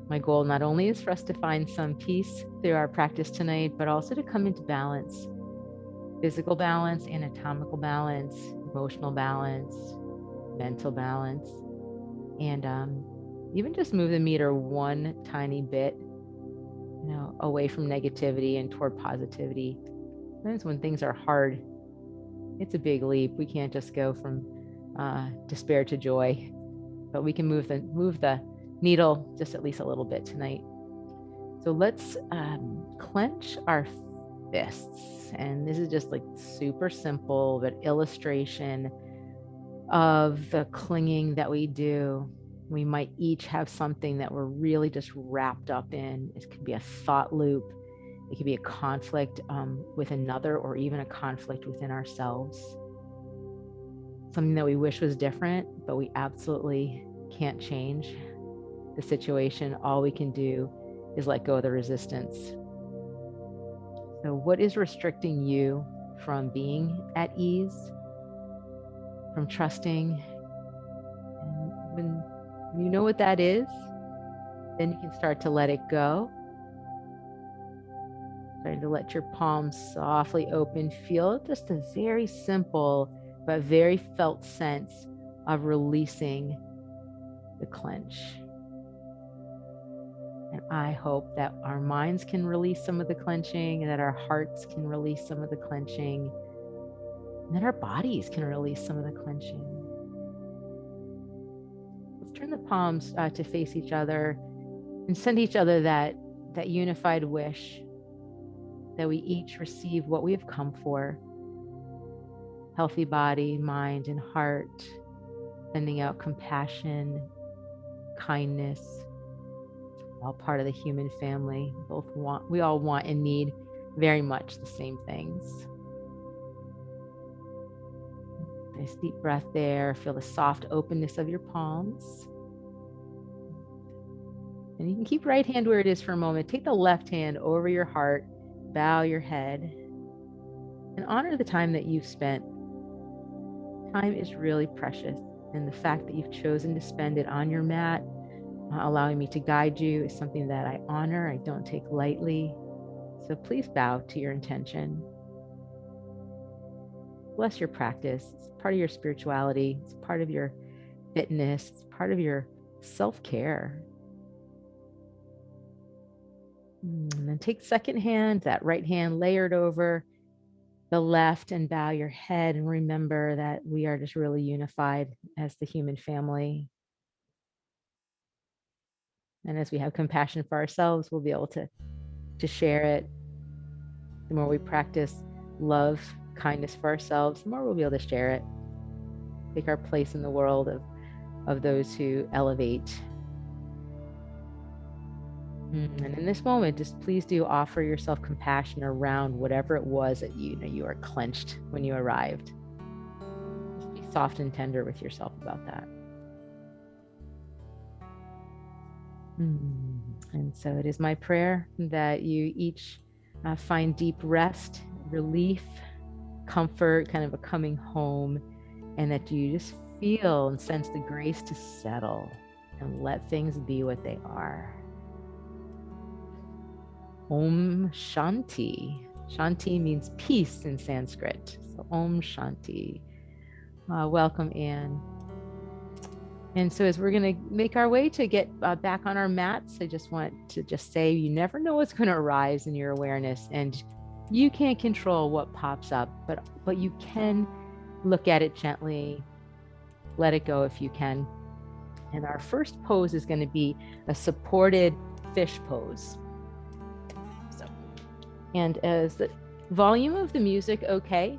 My goal not only is for us to find some peace through our practice tonight, but also to come into balance, physical balance, anatomical balance, emotional balance, mental balance, and even just move the meter one tiny bit, away from negativity and toward positivity. Sometimes when things are hard, it's a big leap. We can't just go from despair to joy, but we can move the needle just at least a little bit tonight. So let's clench our fists. And this is just like super simple, but illustration of the clinging that we do. We might each have something that we're really just wrapped up in. It could be a thought loop. It could be a conflict with another, or even a conflict within ourselves. Something that we wish was different, but we absolutely can't change the situation. All we can do is let go of the resistance. So what is restricting you from being at ease, from trusting? And when you know what that is, then you can start to let it go. Starting to let your palms softly open. Feel just a very simple but very felt sense of releasing the clench. And I hope that our minds can release some of the clenching, and that our hearts can release some of the clenching, and that our bodies can release some of the clenching. Let's turn the palms to face each other and send each other that unified wish that we each receive what we have come for. Healthy body, mind, and heart, sending out compassion, kindness, all part of the human family. We all want and need very much the same things. Nice deep breath there. Feel the soft openness of your palms. And you can keep right hand where it is for a moment. Take the left hand over your heart, bow your head, and honor the time that you've spent. Time is really precious, and the fact that you've chosen to spend it on your mat, allowing me to guide you, is something that I honor, I don't take lightly. So please bow to your intention. Bless your practice. It's part of your spirituality. It's part of your fitness. It's part of your self-care. And then take second hand, that right hand layered over the left, and bow your head, and remember that we are just really unified as the human family. And as we have compassion for ourselves, we'll be able to share it. The more we practice love, kindness for ourselves, the more we'll be able to share it. Take our place in the world of those who elevate. And in this moment, just please do offer yourself compassion around whatever it was that you are clenched when you arrived. Just be soft and tender with yourself about that. And so it is my prayer that you each find deep rest, relief, comfort, kind of a coming home, and that you just feel and sense the grace to settle and let things be what they are. Om Shanti. Shanti means peace in Sanskrit. So Om Shanti. Welcome, Anne. And so as we're going to make our way to get back on our mats, I just want to say you never know what's going to arise in your awareness, and you can't control what pops up, but you can look at it gently, let it go if you can. And our first pose is going to be a supported fish pose. And is the volume of the music okay?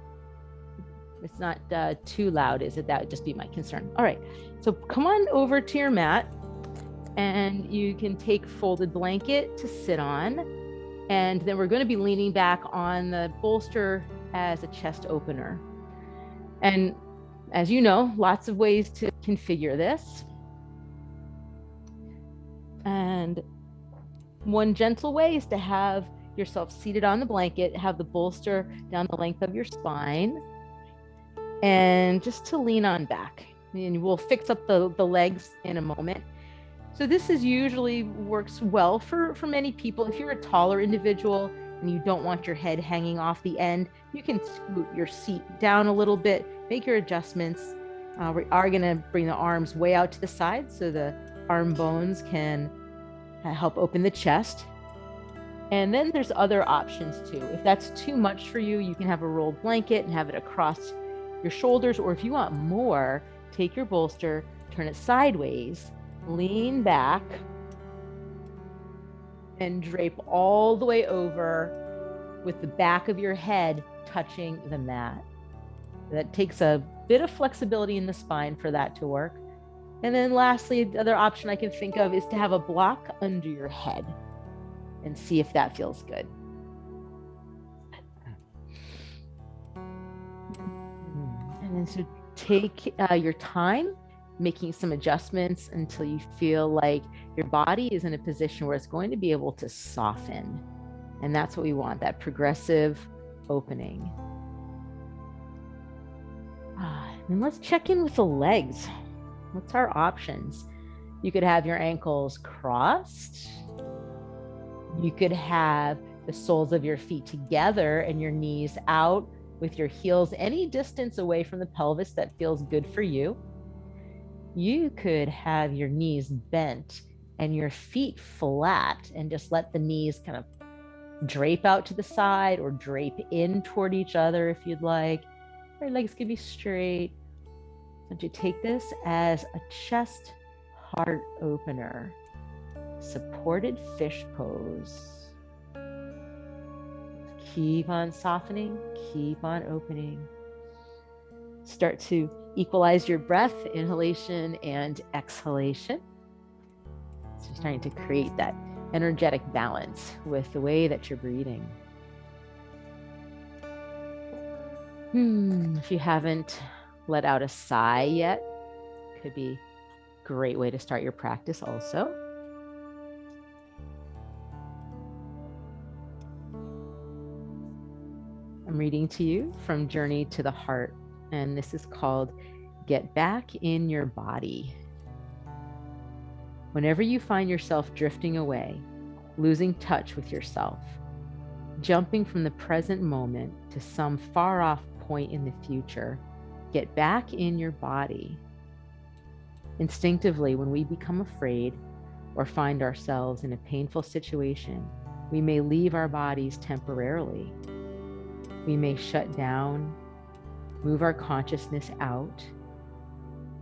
It's not too loud, is it? That would just be my concern. All right, so come on over to your mat, and you can take folded blanket to sit on. And then we're going to be leaning back on the bolster as a chest opener. And as you know, lots of ways to configure this. And one gentle way is to have yourself seated on the blanket, have the bolster down the length of your spine, and just to lean on back. And we'll fix up the legs in a moment. So this is usually works well for many people. If you're a taller individual and you don't want your head hanging off the end, you can scoot your seat down a little bit, make your adjustments. We are going to bring the arms way out to the side so the arm bones can help open the chest. And then there's other options too. If that's too much for you, you can have a rolled blanket and have it across your shoulders. Or if you want more, take your bolster, turn it sideways, lean back, and drape all the way over with the back of your head touching the mat. That takes a bit of flexibility in the spine for that to work. And then lastly, the other option I can think of is to have a block under your head and see if that feels good. And then so take your time making some adjustments until you feel like your body is in a position where it's going to be able to soften. And that's what we want, that progressive opening. And let's check in with the legs. What's our options? You could have your ankles crossed. You could have the soles of your feet together and your knees out with your heels any distance away from the pelvis that feels good for you. You could have your knees bent and your feet flat and just let the knees kind of drape out to the side or drape in toward each other if you'd like. Your legs could be straight. Don't you take this as a chest heart opener, supported fish pose. Keep on softening, keep on opening. Start to equalize your breath, inhalation and exhalation. So you're starting to create that energetic balance with the way that you're breathing. If you haven't let out a sigh yet, could be a great way to start your practice also. I'm reading to you from Journey to the Heart, and this is called Get Back in Your Body. Whenever you find yourself drifting away, losing touch with yourself, jumping from the present moment to some far-off point in the future, get back in your body. Instinctively, when we become afraid or find ourselves in a painful situation, we may leave our bodies temporarily. We may shut down, move our consciousness out,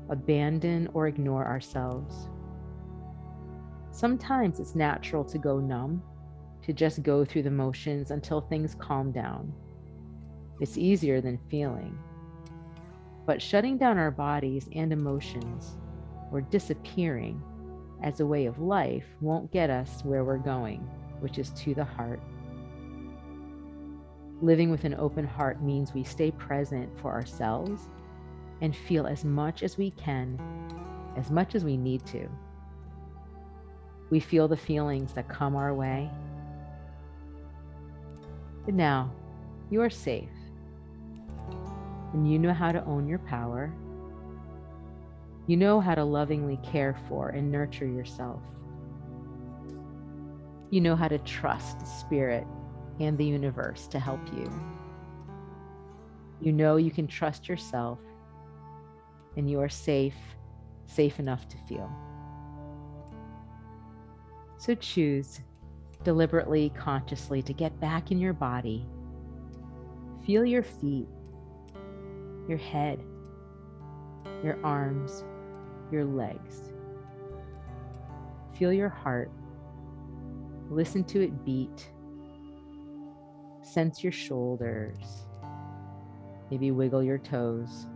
abandon or ignore ourselves. Sometimes it's natural to go numb, to just go through the motions until things calm down. It's easier than feeling. But shutting down our bodies and emotions or disappearing as a way of life won't get us where we're going, which is to the heart. Living with an open heart means we stay present for ourselves and feel as much as we can, as much as we need to. We feel the feelings that come our way. But now, you are safe, and you know how to own your power. You know how to lovingly care for and nurture yourself. You know how to trust Spirit and the universe to help you. You know you can trust yourself, and you are safe enough to feel. So choose deliberately, consciously to get back in your body. Feel your feet, your head, your arms, your legs. Feel your heart. Listen to it beat. Sense your shoulders. Maybe wiggle your toes.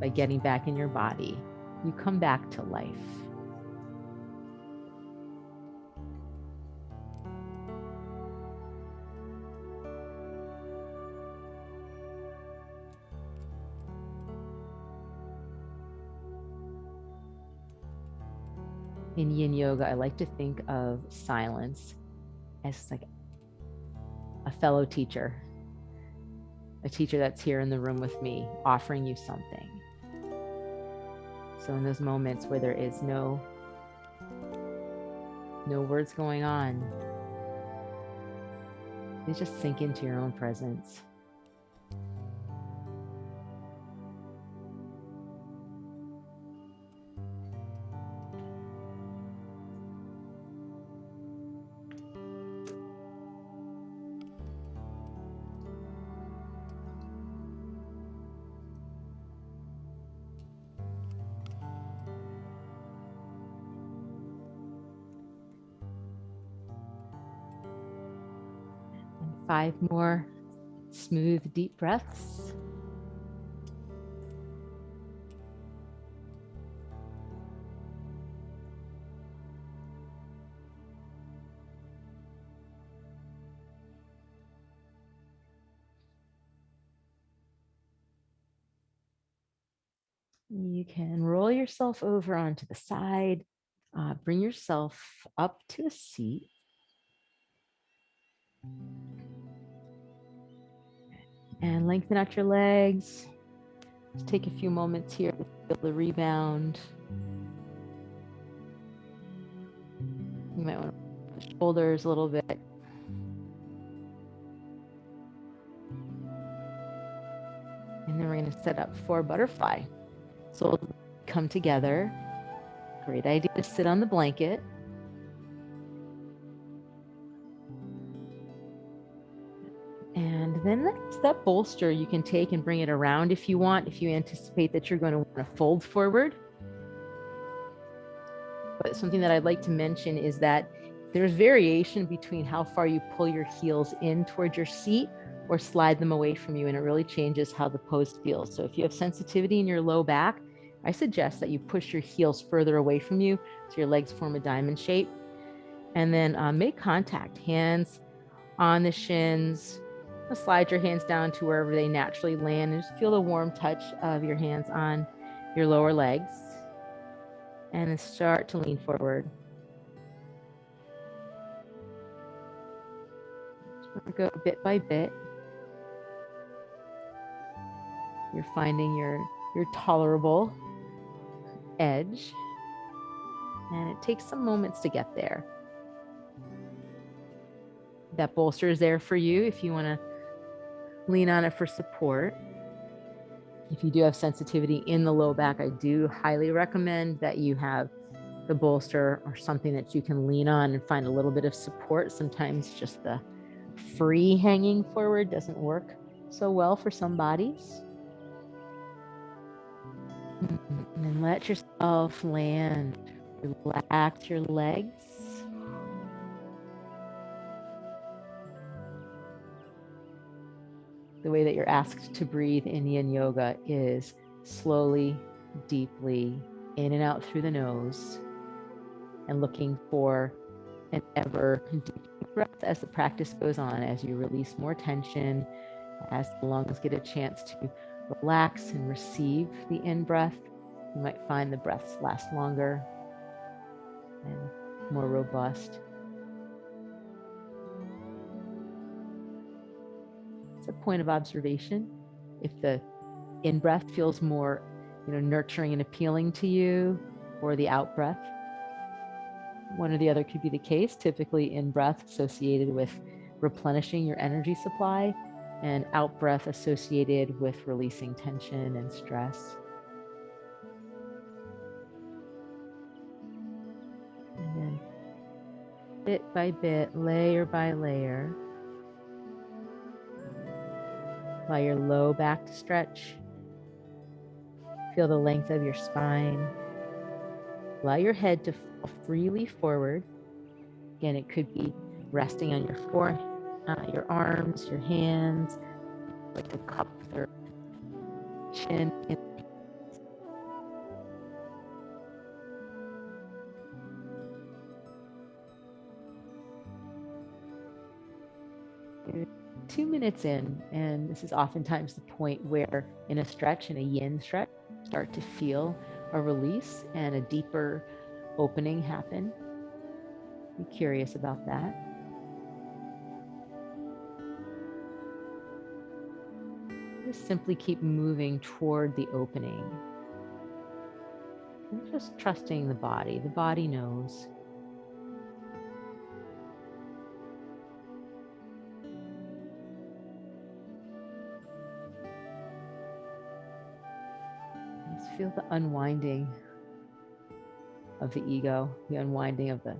By getting back in your body, you come back to life. In Yin Yoga, I like to think of silence as like a fellow teacher, a teacher that's here in the room with me, offering you something. So in those moments where there is no words going on, you just sink into your own presence. And 5 more smooth, deep breaths. You can roll yourself over onto the side, bring yourself up to a seat. And lengthen out your legs. Just take a few moments here to feel the rebound. You might want to push the shoulders a little bit. And then we're going to set up for butterfly. So we'll come together. Great idea to sit on the blanket. And then that bolster you can take and bring it around if you want, if you anticipate that you're going to want to fold forward. But something that I'd like to mention is that there's variation between how far you pull your heels in towards your seat or slide them away from you, and it really changes how the pose feels. So if you have sensitivity in your low back, I suggest that you push your heels further away from you so your legs form a diamond shape. And then make contact, hands on the shins. Slide your hands down to wherever they naturally land and just feel the warm touch of your hands on your lower legs. And then start to lean forward. Go bit by bit. You're finding your tolerable edge. And it takes some moments to get there. That bolster is there for you if you want to lean on it for support. If you do have sensitivity in the low back, I do highly recommend that you have the bolster or something that you can lean on and find a little bit of support. Sometimes just the free hanging forward doesn't work so well for some bodies. And then let yourself land. Relax your legs. The way that you're asked to breathe in yin yoga is slowly, deeply, in and out through the nose, and looking for an ever deeper breath as the practice goes on, as you release more tension, as the lungs get a chance to relax and receive the in-breath. You might find the breaths last longer and more robust. It's a point of observation. If the in-breath feels more, nurturing and appealing to you, or the out-breath, one or the other could be the case. Typically in-breath associated with replenishing your energy supply, and out-breath associated with releasing tension and stress. And then bit by bit, layer by layer, allow your low back to stretch. Feel the length of your spine. Allow your head to fall freely forward. Again, it could be resting on your forehead, your arms, your hands, like a cup or chin. You're 2 minutes in, and this is oftentimes the point where in a stretch, in a yin stretch, start to feel a release and a deeper opening happen. Be curious about that. Just simply keep moving toward the opening. And just trusting the body. The body knows. Just feel the unwinding of the ego, the unwinding of the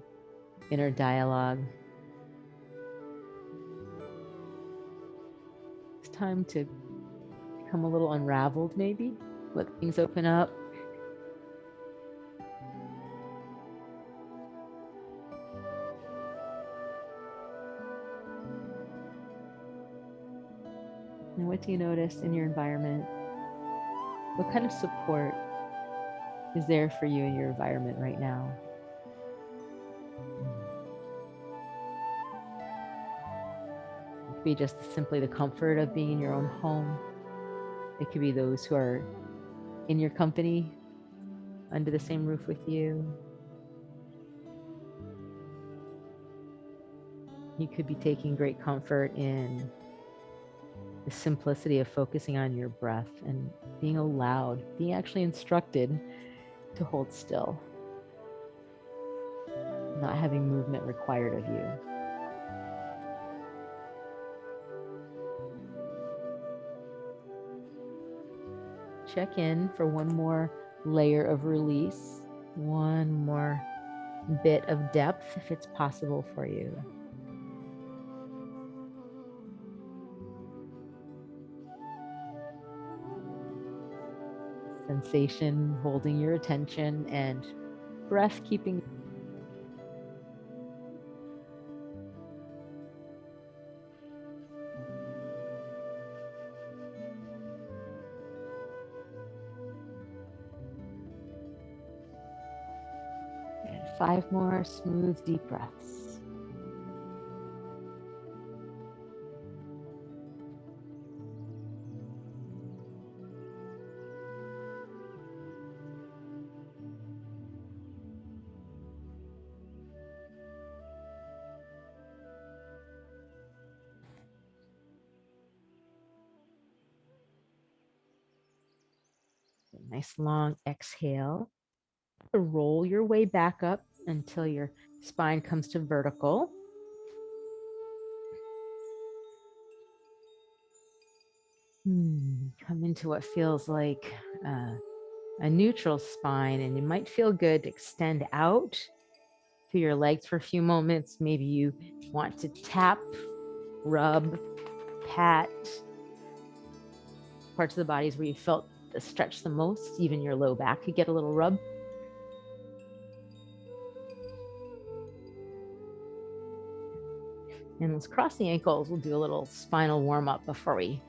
inner dialogue. It's time to become a little unraveled, maybe. Let things open up. And what do you notice in your environment? What kind of support is there for you in your environment right now? It could be just simply the comfort of being in your own home. It could be those who are in your company, under the same roof with you. You could be taking great comfort in the simplicity of focusing on your breath and being allowed, being actually instructed to hold still, not having movement required of you. Check in for one more layer of release, one more bit of depth if it's possible for you. Sensation holding your attention and breath keeping. And 5 more smooth, deep breaths. Nice long exhale. Roll your way back up until your spine comes to vertical. Come into what feels like a neutral spine, and it might feel good to extend out through your legs for a few moments. Maybe you want to tap, rub, pat parts of the bodies where you felt the stretch the most. Even your low back could get a little rub. And let's cross the ankles. We'll do a little spinal warm up before we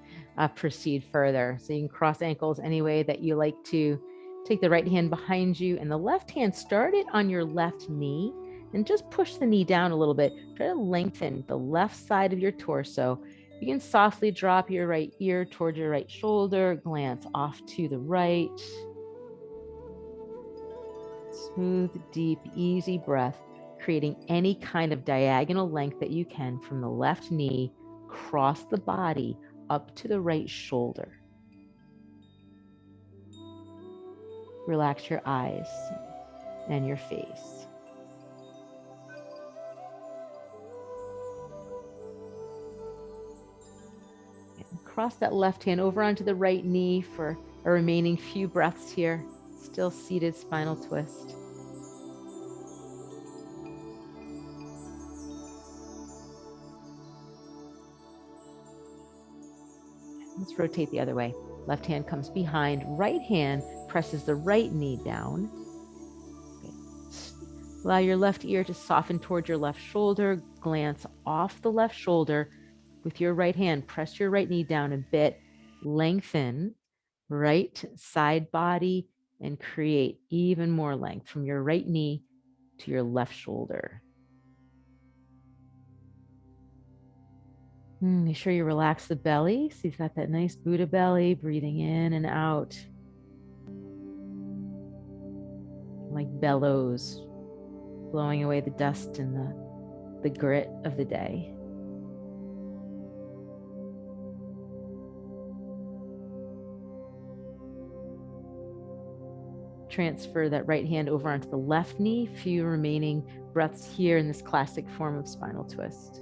proceed further. So you can cross ankles any way that you like to. Take the right hand behind you and the left hand, start it on your left knee and just push the knee down a little bit. Try to lengthen the left side of your torso. You can softly drop your right ear toward your right shoulder, glance off to the right. Smooth, deep, easy breath, creating any kind of diagonal length that you can from the left knee, across the body, up to the right shoulder. Relax your eyes and your face. And cross that left hand over onto the right knee for a remaining few breaths here. Still seated spinal twist. Let's rotate the other way. Left hand comes behind, right hand presses the right knee down. Okay. Allow your left ear to soften toward your left shoulder, glance off the left shoulder. With your right hand, press your right knee down a bit, lengthen right side body, and create even more length from your right knee to your left shoulder. Make sure you relax the belly. So you've got that nice Buddha belly, breathing in and out. Like bellows, blowing away the dust and the grit of the day. transfer that right hand over onto the left knee. Few remaining breaths here in this classic form of spinal twist.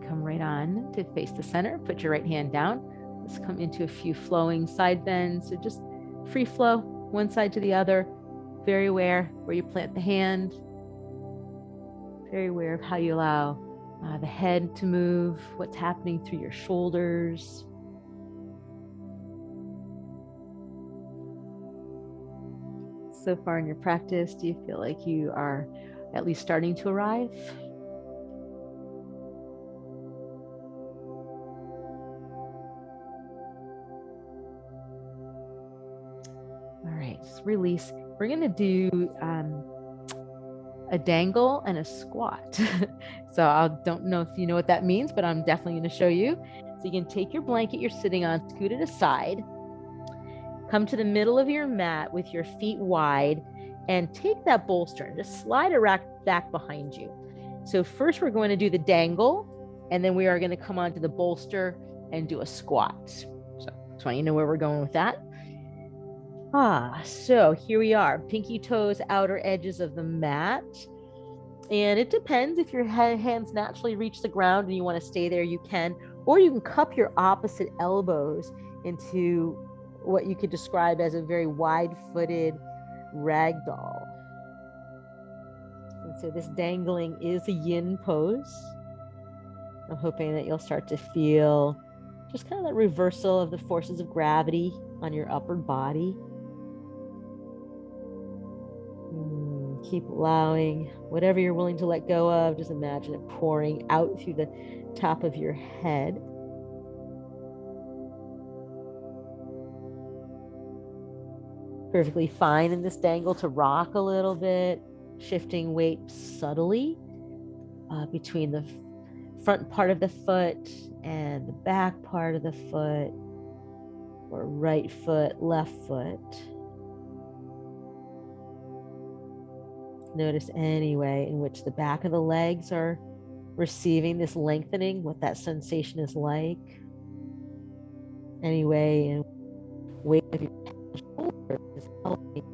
Come right on to face the center. Put your right hand down. Let's come into a few flowing side bends. So just free flow, one side to the other. Very aware where you plant the hand. Very aware of how you allow the head to move, what's happening through your shoulders. So far in your practice, do you feel like you are at least starting to arrive? All right, just release. We're going to do a dangle and a squat. So I don't know if you know what that means, but I'm definitely going to show you. So you can take your blanket you're sitting on, scoot it aside, come to the middle of your mat with your feet wide, and take that bolster and just slide it back behind you. So first we're going to do the dangle, and then we are going to come onto the bolster and do a squat. So just want you to know where we're going with that. So here we are, pinky toes, outer edges of the mat. And it depends if your hands naturally reach the ground and you want to stay there, you can, or you can cup your opposite elbows into what you could describe as a very wide-footed ragdoll. And so this dangling is a yin pose. I'm hoping that you'll start to feel just kind of that reversal of the forces of gravity on your upper body. Keep allowing whatever you're willing to let go of. Just imagine it pouring out through the top of your head. Perfectly fine in this dangle to rock a little bit, shifting weight subtly between the front part of the foot and the back part of the foot, or right foot, left foot. Notice any way in which the back of the legs are receiving this lengthening, what that sensation is like. Any way in weight of your shoulder is helping.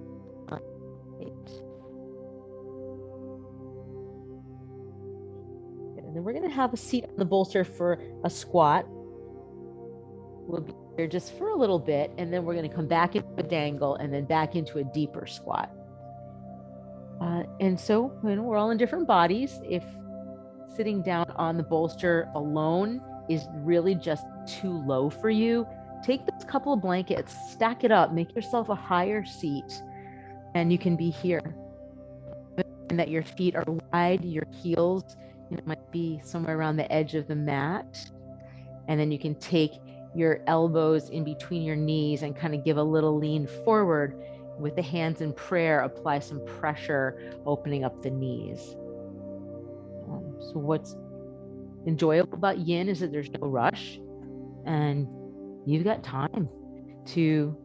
And then we're going to have a seat on the bolster for a squat. We'll be here just for a little bit, and then we're going to come back into a dangle and then back into a deeper squat. And so, we're all in different bodies. If sitting down on the bolster alone is really just too low for you, take those couple of blankets, stack it up, make yourself a higher seat, and you can be here. And that your feet are wide, your heels might be somewhere around the edge of the mat. And then you can take your elbows in between your knees and kind of give a little lean forward. With the hands in prayer, apply some pressure, opening up the knees. So what's enjoyable about yin is that there's no rush, and you've got time to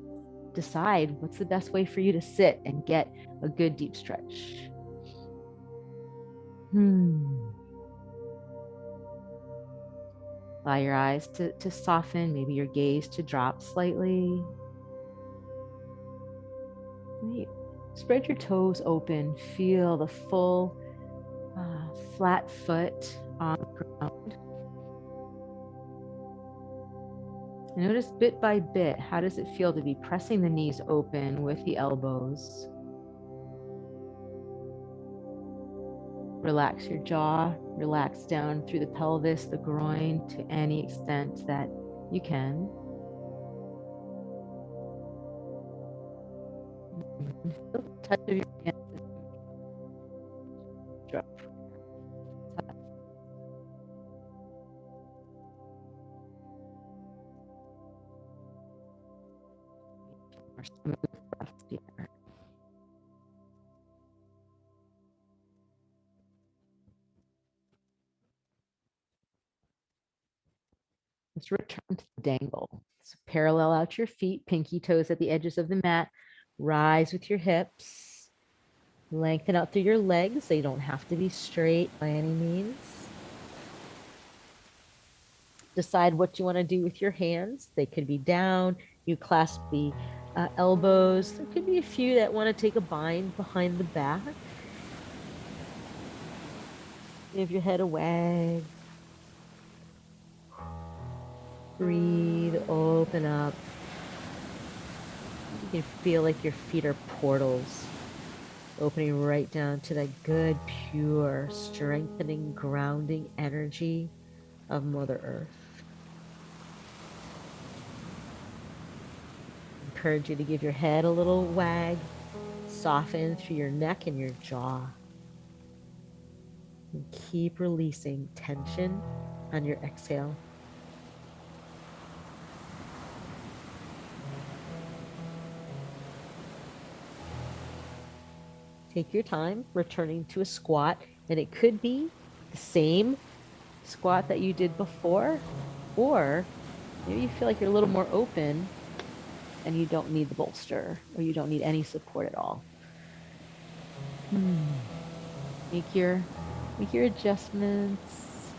decide what's the best way for you to sit and get a good deep stretch. Allow your eyes to soften, maybe your gaze to drop slightly. Spread your toes open. Feel the full flat foot on the ground. Notice bit by bit, how does it feel to be pressing the knees open with the elbows? Relax your jaw, relax down through the pelvis, the groin, to any extent that you can. Feel the touch of your hands. Drop. Smooth breath here. Let's return to the dangle. So parallel out your feet, pinky toes at the edges of the mat. Rise with your hips. Lengthen out through your legs. They don't have to be straight by any means. decide what you want to do with your hands. They could be down, you clasp the elbows. There could be a few that want to take a bind behind the back. Give your head a wag. Breathe, open up. You can feel like your feet are portals, opening right down to that good, pure, strengthening, grounding energy of Mother Earth. Encourage you to give your head a little wag, soften through your neck and your jaw. And keep releasing tension on your exhale. Take your time returning to a squat, and it could be the same squat that you did before, or maybe you feel like you're a little more open and you don't need the bolster or you don't need any support at all. Make your adjustments.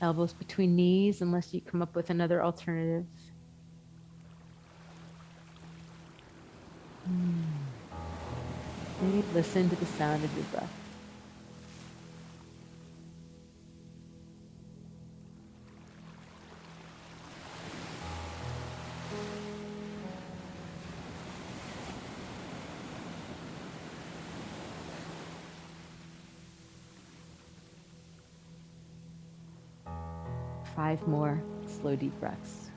Elbows between knees unless you come up with another alternative. Maybe listen to the sound of your breath. Five more slow, deep breaths.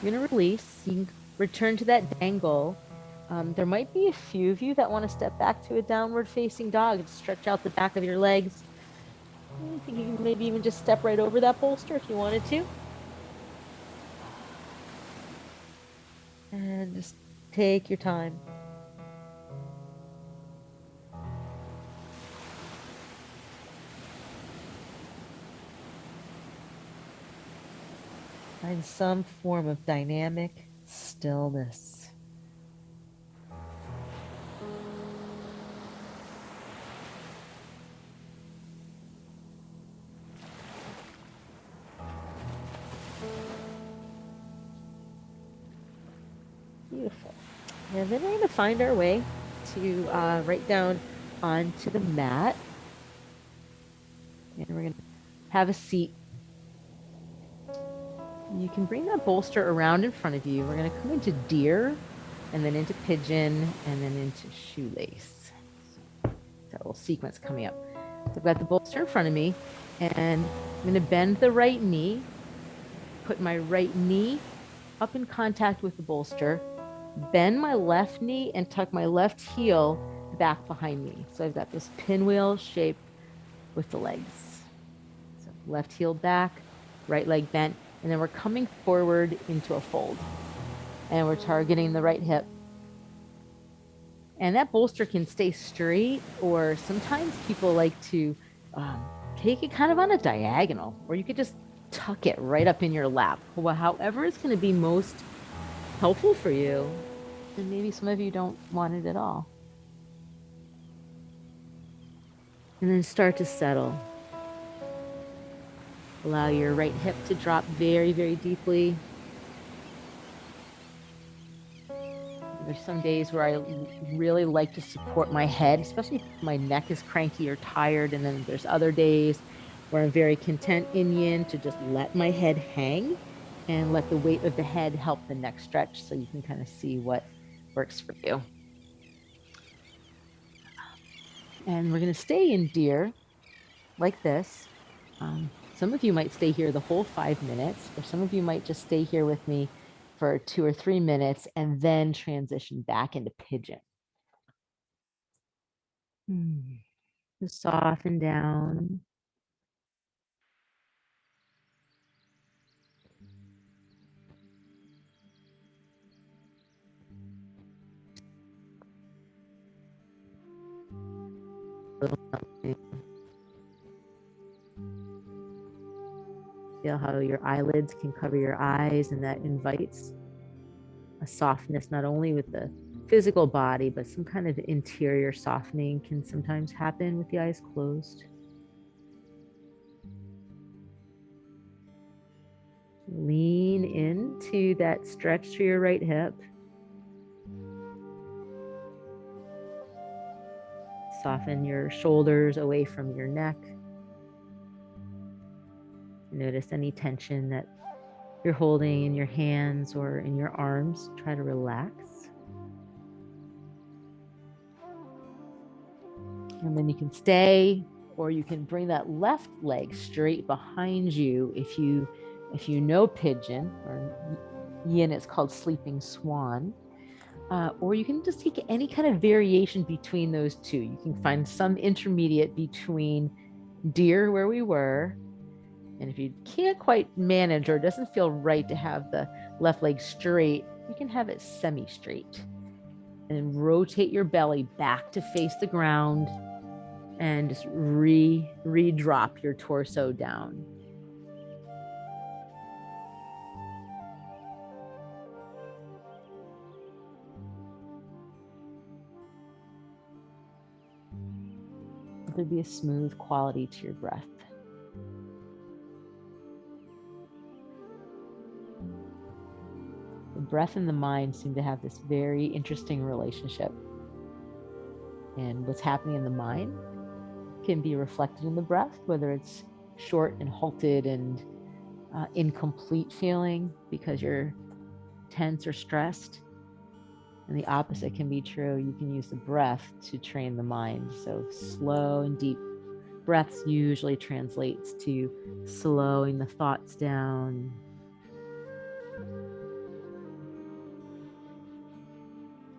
You're going to release. You can return to that dangle. There might be a few of you that want to step back to a downward facing dog and stretch out the back of your legs. I think you can maybe even just step right over that bolster if you wanted to. And just take your time. Find some form of dynamic stillness. Beautiful. And then we're going to find our way to right down onto the mat. And we're going to have a seat. You can bring that bolster around in front of you. We're going to come into deer and then into pigeon and then into shoelace. That little sequence coming up. So I've got the bolster in front of me and I'm going to bend the right knee, put my right knee up in contact with the bolster, bend my left knee and tuck my left heel back behind me. So I've got this pinwheel shape with the legs. So left heel back, right leg bent, and then we're coming forward into a fold. And we're targeting the right hip. And that bolster can stay straight, or sometimes people like to take it kind of on a diagonal, or you could just tuck it right up in your lap. Well, however is going to be most helpful for you. And maybe some of you don't want it at all. And then start to settle. Allow your right hip to drop very, very deeply. There's some days where I really like to support my head, especially if my neck is cranky or tired. And then there's other days where I'm very content in yin to just let my head hang and let the weight of the head help the neck stretch, so you can kind of see what works for you. And we're going to stay in deer like this. Some of you might stay here the whole 5 minutes, or some of you might just stay here with me for 2 or 3 minutes and then transition back into pigeon. Just soften down. Feel how your eyelids can cover your eyes, and that invites a softness not only with the physical body, but some kind of interior softening can sometimes happen with the eyes closed. Lean into that stretch to your right hip. Soften your shoulders away from your neck. Notice any tension that you're holding in your hands or in your arms. Try to relax. And then you can stay, or you can bring that left leg straight behind you. If you know pigeon, or yin, it's called sleeping swan. Or you can just take any kind of variation between those two. You can find some intermediate between deer, where we were, and if you can't quite manage or it doesn't feel right to have the left leg straight, you can have it semi-straight. And then rotate your belly back to face the ground and just re-drop your torso down. Let there be a smooth quality to your breath. The breath and the mind seem to have this very interesting relationship. And what's happening in the mind can be reflected in the breath, whether it's short and halted and incomplete feeling because you're tense or stressed. And the opposite can be true. You can use the breath to train the mind. So slow and deep breaths usually translates to slowing the thoughts down.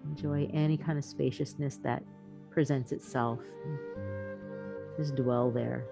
Enjoy any kind of spaciousness that presents itself. Just dwell there.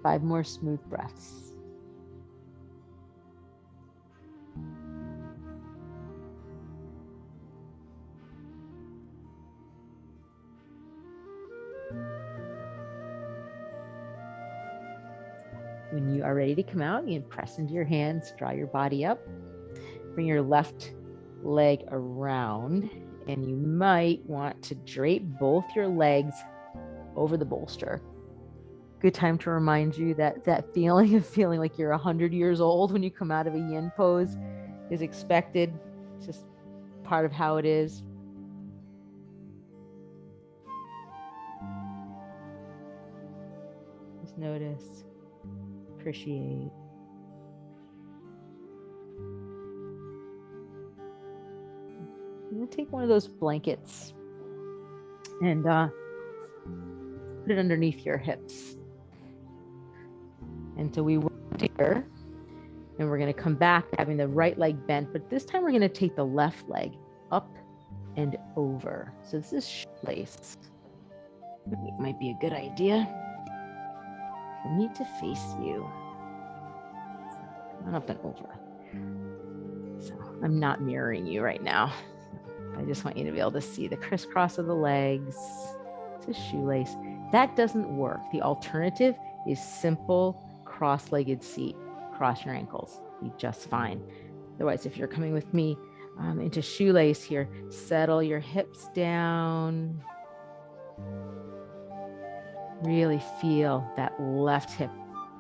Five more smooth breaths. When you are ready to come out, you can press into your hands, draw your body up, bring your left leg around, and you might want to drape both your legs over the bolster. Good time to remind you that that feeling of feeling like you're 100 years old when you come out of a yin pose is expected. It's just part of how it is. Just notice, appreciate. I'm going to take one of those blankets and put it underneath your hips. And so we went here, and we're going to come back having the right leg bent, but this time we're going to take the left leg up and over. So this is shoelace. It might be a good idea for me to face you. Come on up and over. So I'm not mirroring you right now. I just want you to be able to see the crisscross of the legs. It's a shoelace. That doesn't work. The alternative is simple cross-legged seat. Cross your ankles. Be just fine. Otherwise, if you're coming with me into shoelace here, settle your hips down. Really feel that left hip.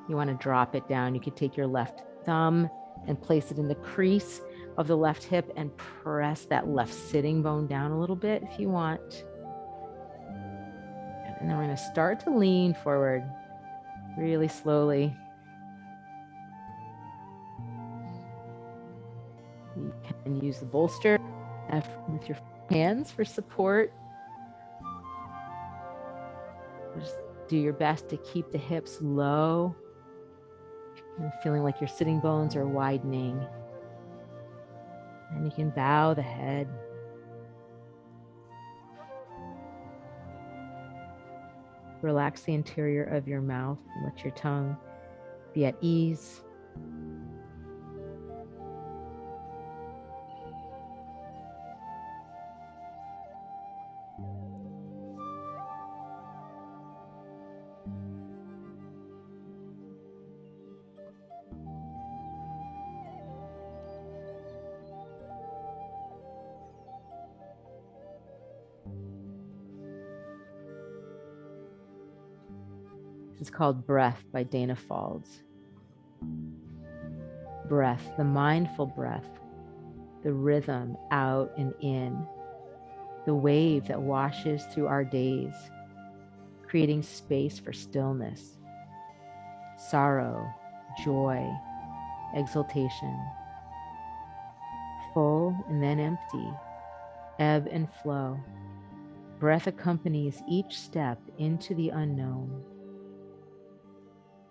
You want to drop it down. You could take your left thumb and place it in the crease of the left hip and press that left sitting bone down a little bit if you want. And then we're going to start to lean forward really slowly. You can use the bolster with your hands for support. Just do your best to keep the hips low. And feeling like your sitting bones are widening. And you can bow the head. Relax the interior of your mouth and let your tongue be at ease. This is called Breath by Dana Falls. Breath, the mindful breath, the rhythm out and in, the wave that washes through our days, creating space for stillness, sorrow, joy, exultation, full and then empty, ebb and flow. Breath accompanies each step into the unknown.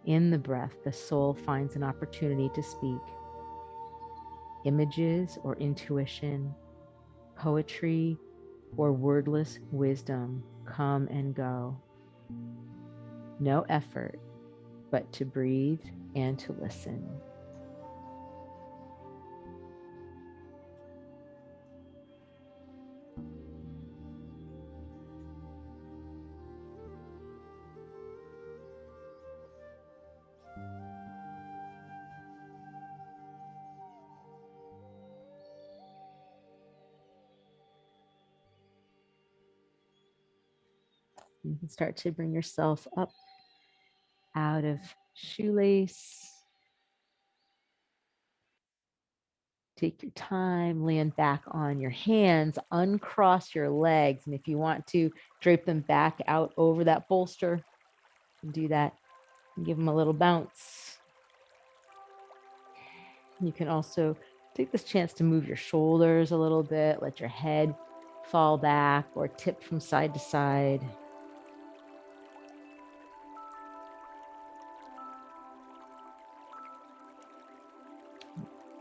In the breath, the soul finds an opportunity to speak. Images or intuition, poetry or wordless wisdom come and go. No effort, but to breathe and to listen. You can start to bring yourself up out of shoelace. Take your time, land back on your hands, uncross your legs. And if you want to drape them back out over that bolster, you can do that and give them a little bounce. You can also take this chance to move your shoulders a little bit, let your head fall back or tip from side to side.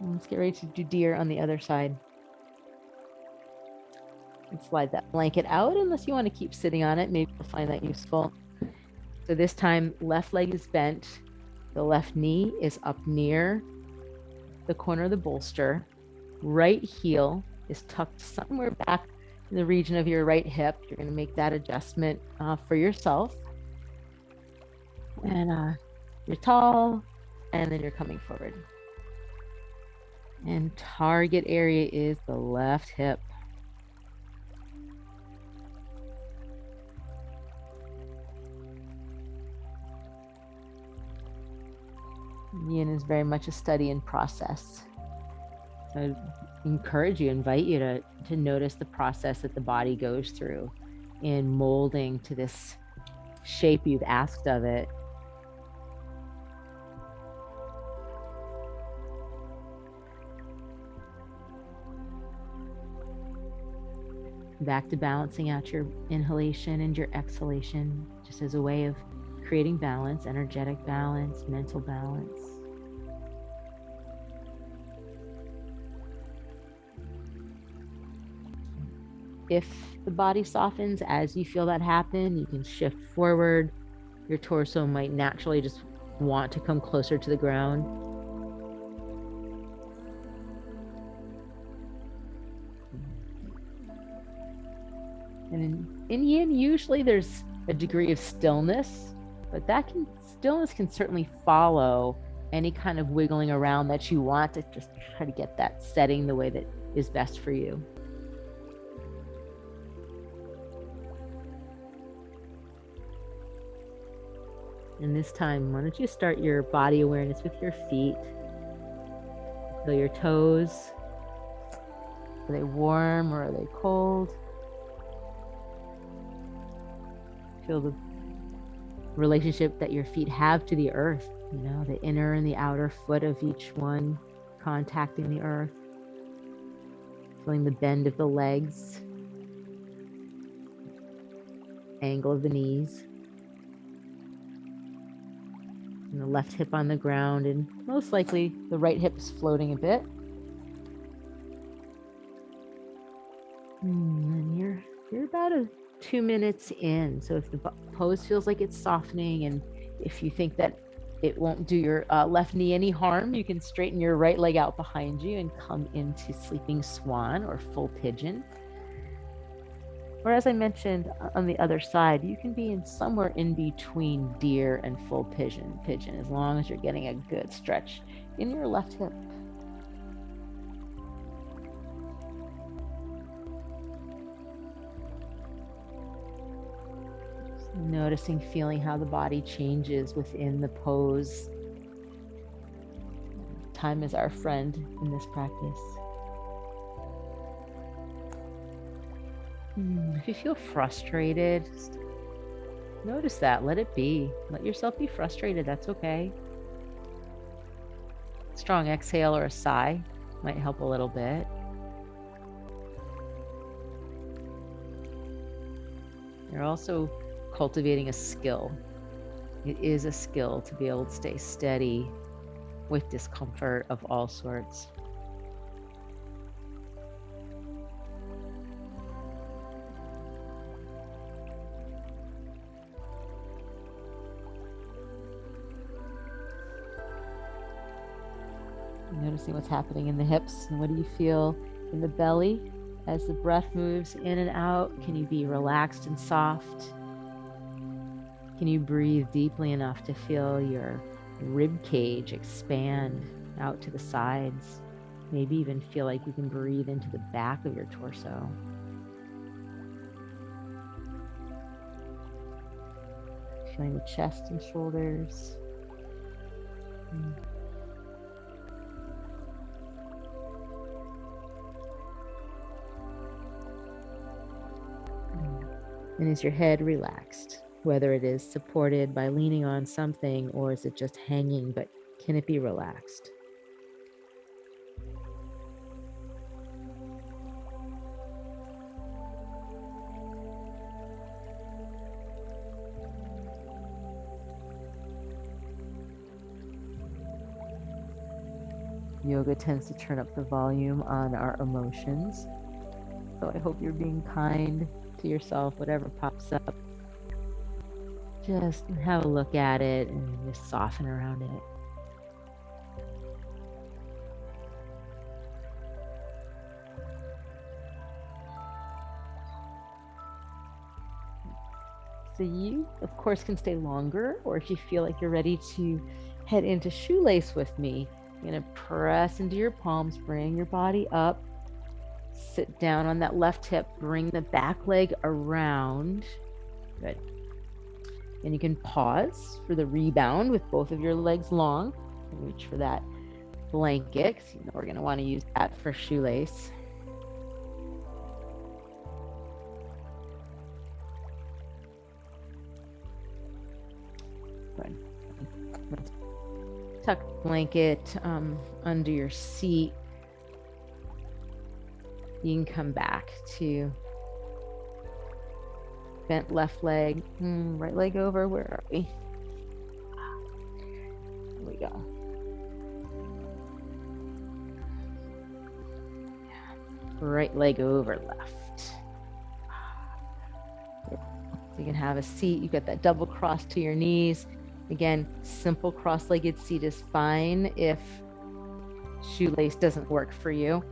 And let's get ready to do deer on the other side. And slide that blanket out unless you want to keep sitting on it. Maybe you'll find that useful. So this time, left leg is bent. The left knee is up near the corner of the bolster. Right heel is tucked somewhere back in the region of your right hip. You're going to make that adjustment for yourself. And you're tall, and then you're coming forward. And target area is the left hip. Yin is very much a study and process. So I encourage you, invite you to notice the process that the body goes through in molding to this shape you've asked of it. Back to balancing out your inhalation and your exhalation, just as a way of creating balance, energetic balance, mental balance. If the body softens as you feel that happen, you can shift forward. Your torso might naturally just want to come closer to the ground. And in yin, usually there's a degree of stillness, but stillness can certainly follow any kind of wiggling around that you want to just try to get that setting the way that is best for you. And this time, why don't you start your body awareness with your feet? Feel your toes. Are they warm or are they cold? Feel the relationship that your feet have to the earth, the inner and the outer foot of each one contacting the earth. Feeling the bend of the legs, angle of the knees. And the left hip on the ground, and most likely the right hip is floating a bit. And you're about 2 minutes in. So if the pose feels like it's softening, and if you think that it won't do your left knee any harm, you can straighten your right leg out behind you and come into sleeping swan or full pigeon. Or as I mentioned on the other side, you can be in somewhere in between deer and full pigeon, as long as you're getting a good stretch in your left hip. Just noticing, feeling how the body changes within the pose. Time is our friend in this practice. If you feel frustrated, just notice that. Let it be. Let yourself be frustrated. That's okay. Strong exhale or a sigh might help a little bit. You're also cultivating a skill. It is a skill to be able to stay steady with discomfort of all sorts. Noticing what's happening in the hips, and what do you feel in the belly as the breath moves in and out? Can you be relaxed and soft? Can you breathe deeply enough to feel your rib cage expand out to the sides? Maybe even feel like you can breathe into the back of your torso. Feeling the chest and shoulders. And is your head relaxed? Whether it is supported by leaning on something, or is it just hanging, but can it be relaxed? Yoga tends to turn up the volume on our emotions. So I hope you're being kind to yourself, whatever pops up. Just have a look at it and just soften around it. So you, of course, can stay longer, or if you feel like you're ready to head into shoelace with me, you're going to press into your palms, bring your body up, sit down on that left hip, bring the back leg around. Good. And you can pause for the rebound with both of your legs long. Reach for that blanket, because you know we're going to want to use that for shoelace. Good. Tuck the blanket under your seat. You can come back to bent left leg, right leg over. Where are we? There we go. Right leg over left. So you can have a seat. You've got that double cross to your knees. Again, simple cross-legged seat is fine if shoelace doesn't work for you.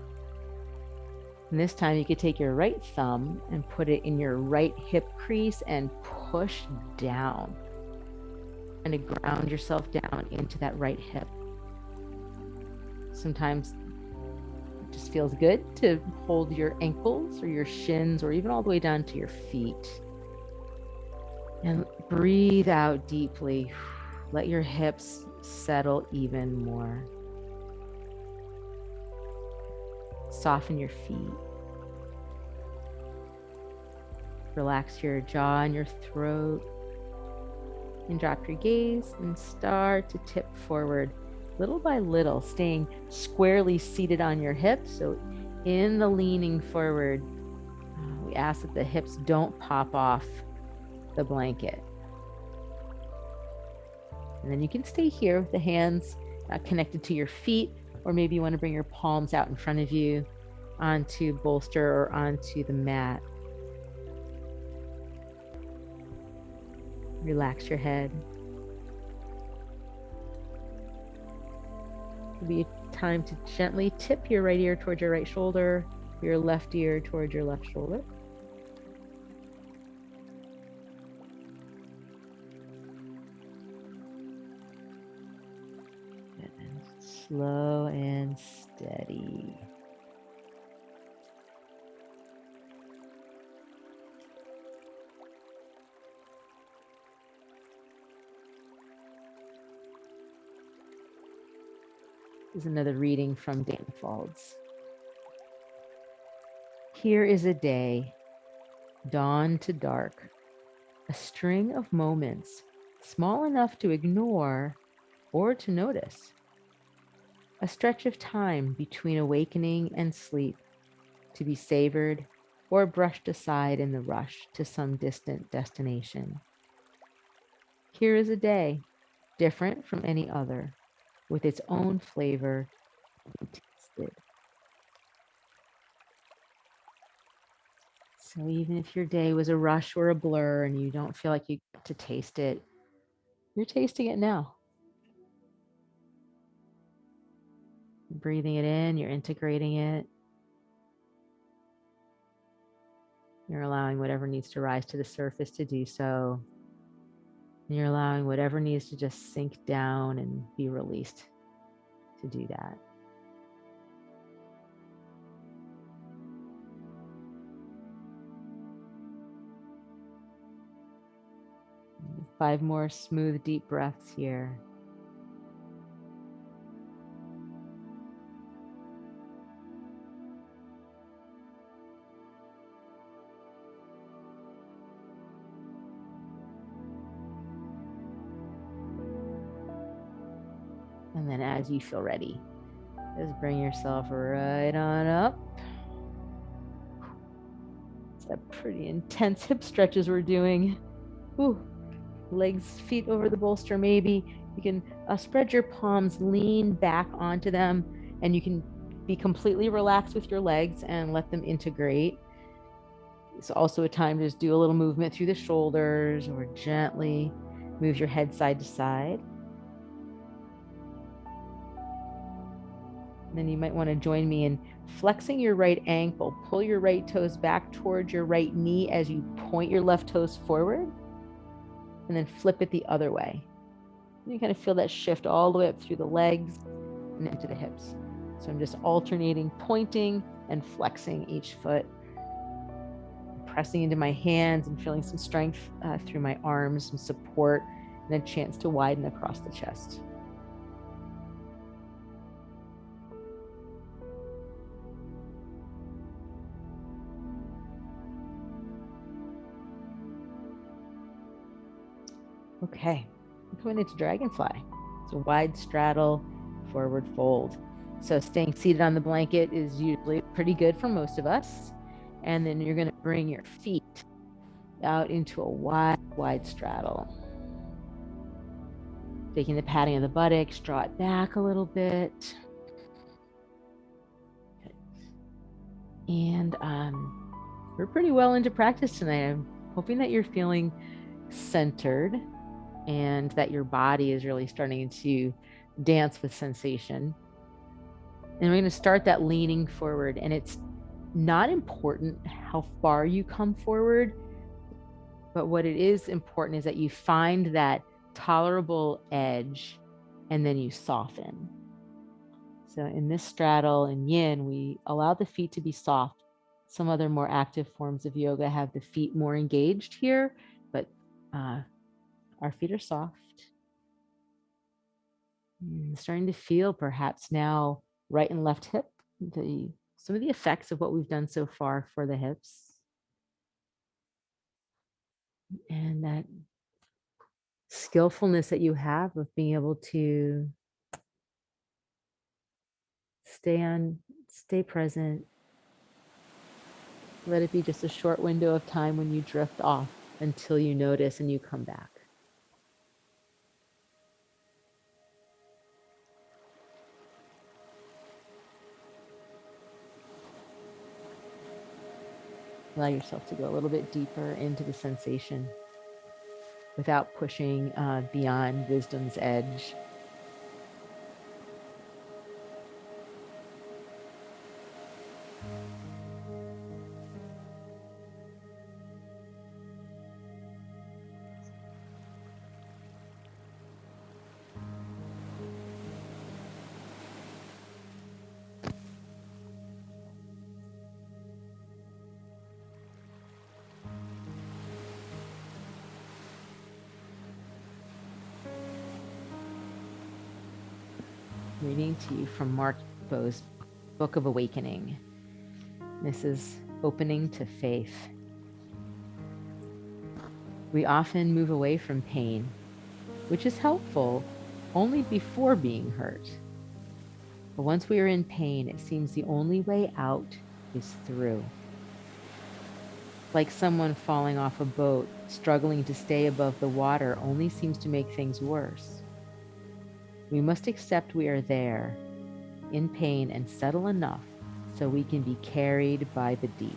And this time you could take your right thumb and put it in your right hip crease and push down and to ground yourself down into that right hip. Sometimes it just feels good to hold your ankles or your shins or even all the way down to your feet. And breathe out deeply. Let your hips settle even more. Soften your feet. Relax your jaw and your throat. And drop your gaze and start to tip forward little by little, staying squarely seated on your hips. So in the leaning forward, we ask that the hips don't pop off the blanket. And then you can stay here with the hands connected to your feet, or maybe you want to bring your palms out in front of you onto bolster or onto the mat. Relax your head. It'll be time to gently tip your right ear towards your right shoulder, your left ear towards your left shoulder. And slow and steady. This is another reading from Dan Faulds. Here is a day, dawn to dark, a string of moments small enough to ignore or to notice. A stretch of time between awakening and sleep, to be savored or brushed aside in the rush to some distant destination. Here is a day, different from any other, with its own flavor tasted. So even if your day was a rush or a blur and you don't feel like you got to taste it, you're tasting it now. You're breathing it in, you're integrating it. You're allowing whatever needs to rise to the surface to do so. And you're allowing whatever needs to just sink down and be released to do that. 5 more smooth, deep breaths here. And then as you feel ready, just bring yourself right on up. It's that pretty intense hip stretches we're doing. Ooh. Legs, feet over the bolster maybe. You can spread your palms, lean back onto them, and you can be completely relaxed with your legs and let them integrate. It's also a time to just do a little movement through the shoulders or gently move your head side to side. And then you might want to join me in flexing your right ankle. Pull your right toes back towards your right knee as you point your left toes forward, and then flip it the other way. And you kind of feel that shift all the way up through the legs and into the hips. So I'm just alternating pointing and flexing each foot, pressing into my hands and feeling some strength through my arms, some support, and a chance to widen across the chest. Okay, I'm coming into dragonfly. It's a wide straddle, forward fold. So staying seated on the blanket is usually pretty good for most of us. And then you're going to bring your feet out into a wide straddle. Taking the padding of the buttocks, draw it back a little bit. And we're pretty well into practice tonight. I'm hoping that you're feeling centered and that your body is really starting to dance with sensation. And we're going to start that leaning forward. And it's not important how far you come forward, but what it is important is that you find that tolerable edge and then you soften. So in this straddle in yin, we allow the feet to be soft. Some other more active forms of yoga have the feet more engaged here, but our feet are soft. Starting to feel perhaps now right and left hip, some of the effects of what we've done so far for the hips. And that skillfulness that you have of being able to stay present. Let it be just a short window of time when you drift off until you notice and you come back. Allow yourself to go a little bit deeper into the sensation without pushing beyond wisdom's edge. Reading to you from Mark Bow's Book of Awakening. This is opening to faith. We often move away from pain, which is helpful only before being hurt. But once we are in pain, it seems the only way out is through. Like someone falling off a boat, struggling to stay above the water only seems to make things worse. We must accept we are there, in pain, and settle enough so we can be carried by the deep.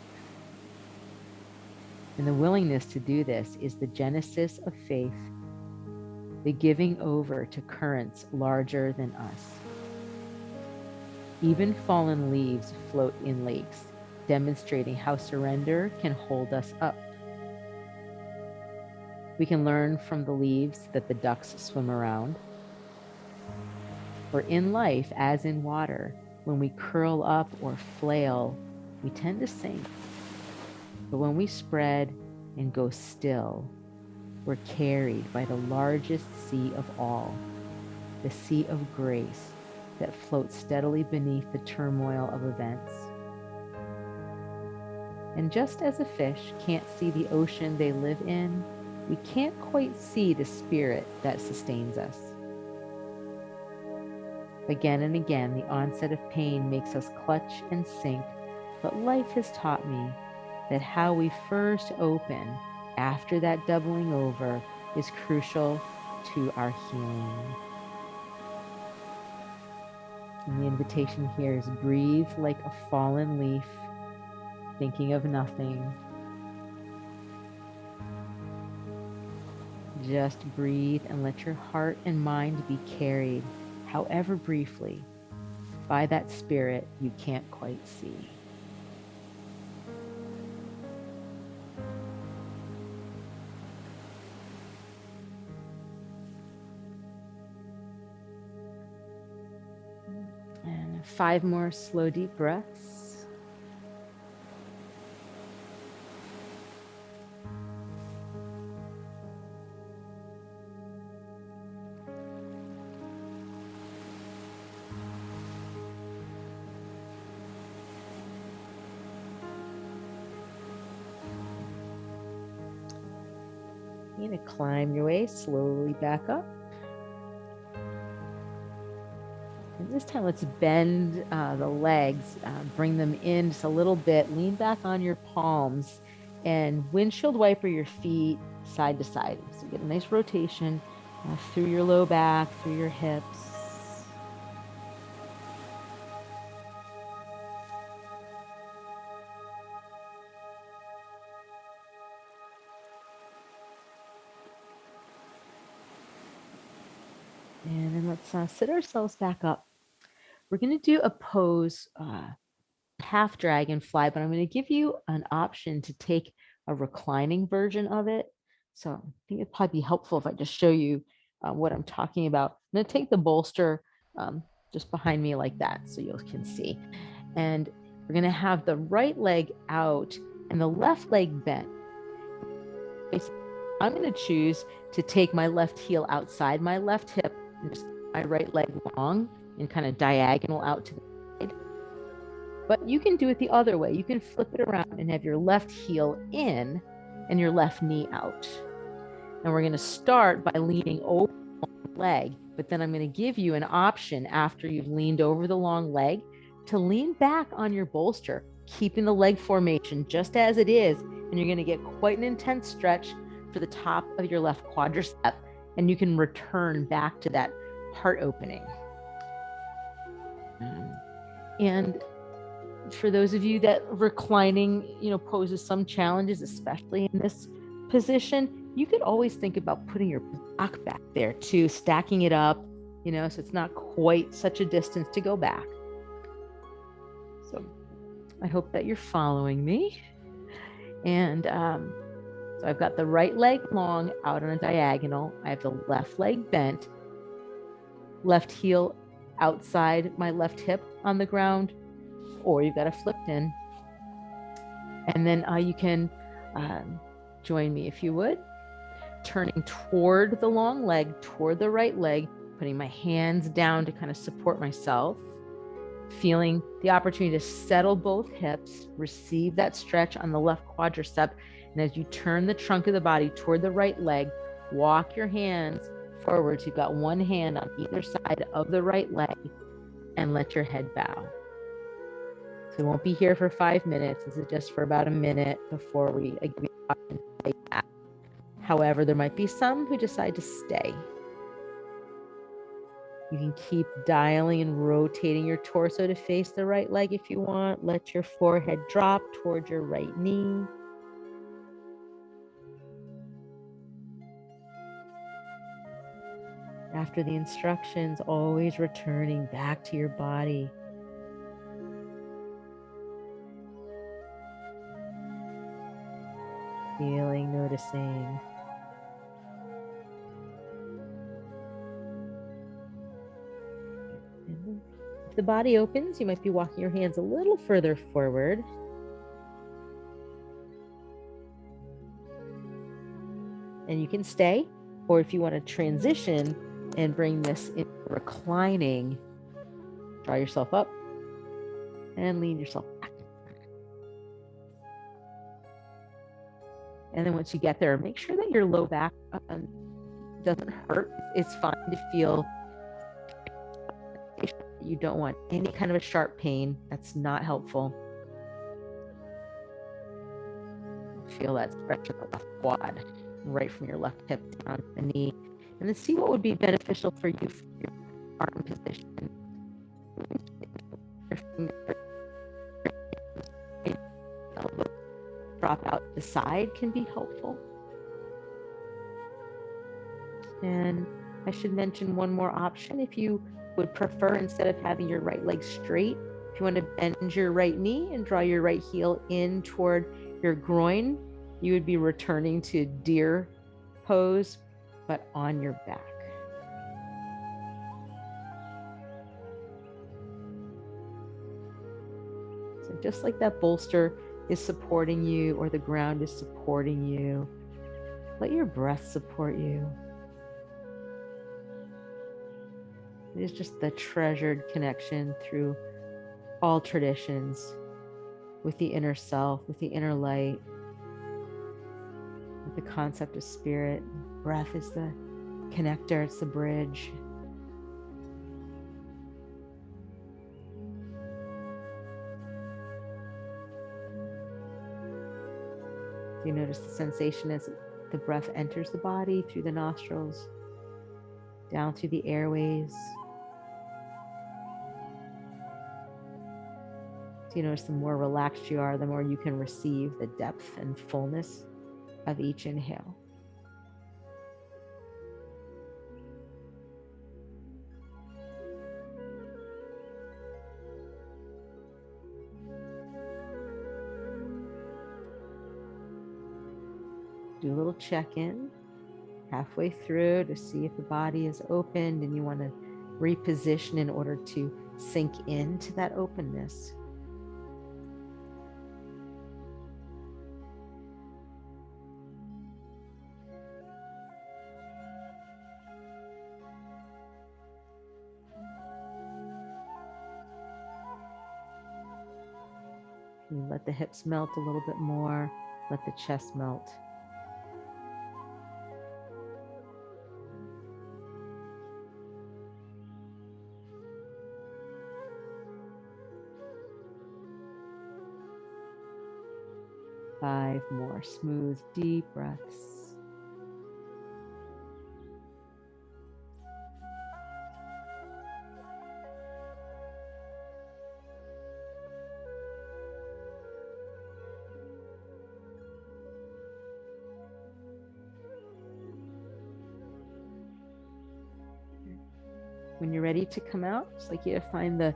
And the willingness to do this is the genesis of faith, the giving over to currents larger than us. Even fallen leaves float in lakes, demonstrating how surrender can hold us up. We can learn from the leaves that the ducks swim around. For in life, as in water, when we curl up or flail, we tend to sink. But when we spread and go still, we're carried by the largest sea of all, the sea of grace that floats steadily beneath the turmoil of events. And just as a fish can't see the ocean they live in, we can't quite see the spirit that sustains us. Again and again, the onset of pain makes us clutch and sink, but life has taught me that how we first open after that doubling over is crucial to our healing. And the invitation here is breathe like a fallen leaf, thinking of nothing. Just breathe and let your heart and mind be carried, however briefly, by that spirit you can't quite see. And 5 more slow, deep breaths. You're going to climb your way slowly back up. And this time, let's bend the legs, bring them in just a little bit, lean back on your palms, and windshield wiper your feet side to side. So get a nice rotation through your low back, through your hips. And then let's sit ourselves back up. We're going to do a pose, half dragonfly, but I'm going to give you an option to take a reclining version of it. So I think it'd probably be helpful if I just show you what I'm talking about. I'm going to take the bolster just behind me like that so you can see. And we're going to have the right leg out and the left leg bent. I'm going to choose to take my left heel outside my left hip and just my right leg long and kind of diagonal out to the side. But you can do it the other way. You can flip it around and have your left heel in and your left knee out. And we're going to start by leaning over the leg, but then I'm going to give you an option after you've leaned over the long leg to lean back on your bolster, keeping the leg formation just as it is. And you're going to get quite an intense stretch for the top of your left quadricep, and you can return back to that heart opening. And For those of you that reclining, poses some challenges, especially in this position, you could always think about putting your block back there too, stacking it up, so it's not quite such a distance to go back. So I hope that you're following me. And so I've got the right leg long out on a diagonal. I have the left leg bent, left heel outside my left hip on the ground, or you've got it flipped in. And then you can join me if you would, turning toward the long leg, toward the right leg, putting my hands down to kind of support myself, feeling the opportunity to settle both hips, receive that stretch on the left quadricep. And as you turn the trunk of the body toward the right leg, walk your hands forward. You've got one hand on either side of the right leg, and let your head bow. So we won't be here for 5 minutes. This is just for about a minute before we give you the option to take that. However, there might be some who decide to stay. You can keep dialing and rotating your torso to face the right leg if you want. Let your forehead drop towards your right knee. After the instructions, always returning back to your body. Feeling, noticing. If the body opens, you might be walking your hands a little further forward. And you can stay, or if you want to transition and bring this into reclining, draw yourself up and lean yourself back. And then once you get there, make sure that your low back doesn't hurt. It's fine to feel. You don't want any kind of a sharp pain. That's not helpful. Feel that stretch of the left quad, right from your left hip down to the knee. And then see what would be beneficial for you for your arm position. Your fingers, elbow drop out to the side can be helpful. And I should mention one more option. If you would prefer, instead of having your right leg straight, if you want to bend your right knee and draw your right heel in toward your groin, you would be returning to deer pose, but on your back. So just like that bolster is supporting you, or the ground is supporting you, let your breath support you. It is just the treasured connection through all traditions with the inner self, with the inner light, with the concept of spirit. Breath is the connector, it's the bridge. You notice the sensation as the breath enters the body through the nostrils, down through the airways. So you notice the more relaxed you are, the more you can receive the depth and fullness of each inhale. Do a little check-in halfway through to see if the body is opened and you want to reposition in order to sink into that openness. You let the hips melt a little bit more, let the chest melt. Five more smooth, deep breaths. When you're ready to come out, it's like you find the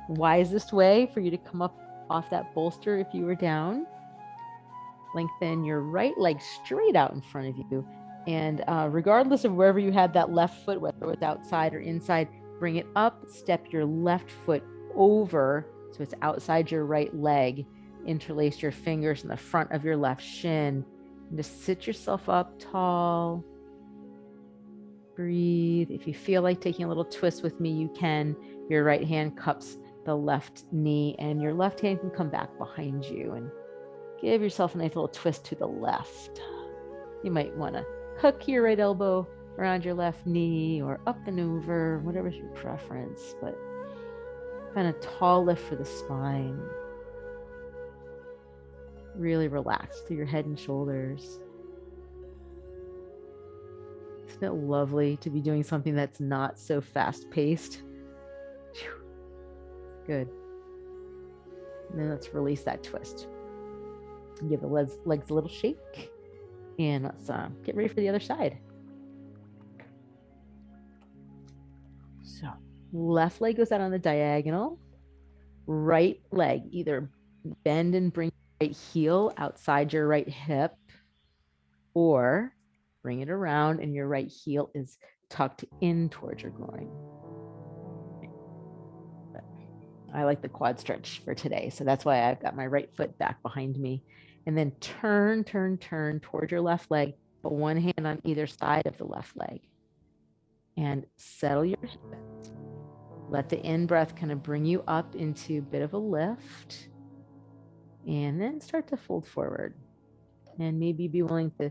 wisest way for you to come up off that bolster if you were down. Lengthen your right leg straight out in front of you. And regardless of wherever you had that left foot, whether it was outside or inside, bring it up, step your left foot over so it's outside your right leg. Interlace your fingers in the front of your left shin. And just sit yourself up tall. Breathe. If you feel like taking a little twist with me, you can. Your right hand cups the left knee and your left hand can come back behind you, and give yourself a nice little twist to the left. You might want to hook your right elbow around your left knee or up and over, whatever's your preference, but kind of tall lift for the spine. Really relax through your head and shoulders. Isn't it lovely to be doing something that's not so fast-paced? Good. And then let's release that twist. Give the legs a little shake. And let's get ready for the other side. So left leg goes out on the diagonal. Right leg, either bend and bring your right heel outside your right hip, or bring it around and your right heel is tucked in towards your groin. I like the quad stretch for today, so that's why I've got my right foot back behind me. And then turn toward your left leg, but one hand on either side of the left leg. And settle your hips. Let the in-breath kind of bring you up into a bit of a lift. And then start to fold forward. And maybe be willing to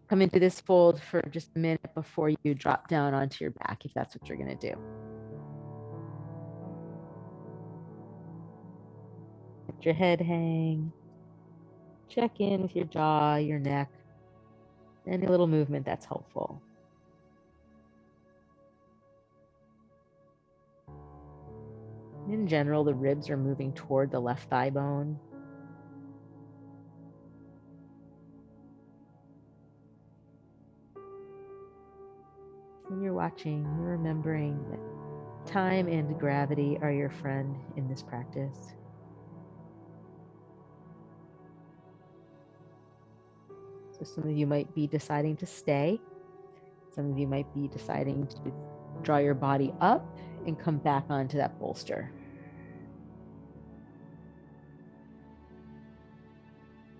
come into this fold for just a minute before you drop down onto your back, if that's what you're going to do. Let your head hang. Check in with your jaw, your neck. Any little movement that's helpful. In general, the ribs are moving toward the left thigh bone. When you're watching, you're remembering that time and gravity are your friend in this practice. So some of you might be deciding to stay. Some of you might be deciding to draw your body up and come back onto that bolster.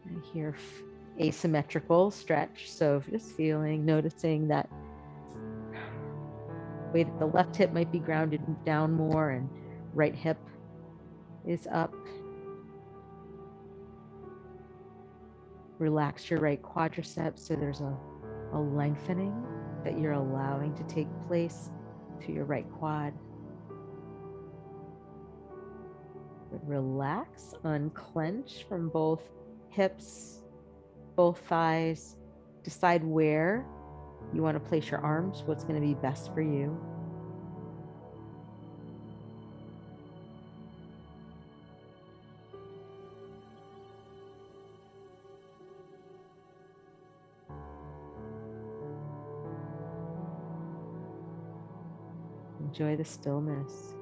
And here, asymmetrical stretch. So just noticing that the left hip might be grounded down more and right hip is up. Relax your right quadriceps so there's a lengthening that you're allowing to take place through your right quad. But relax, unclench from both hips, both thighs. Decide where you want to place your arms, what's going to be best for you. Enjoy the stillness.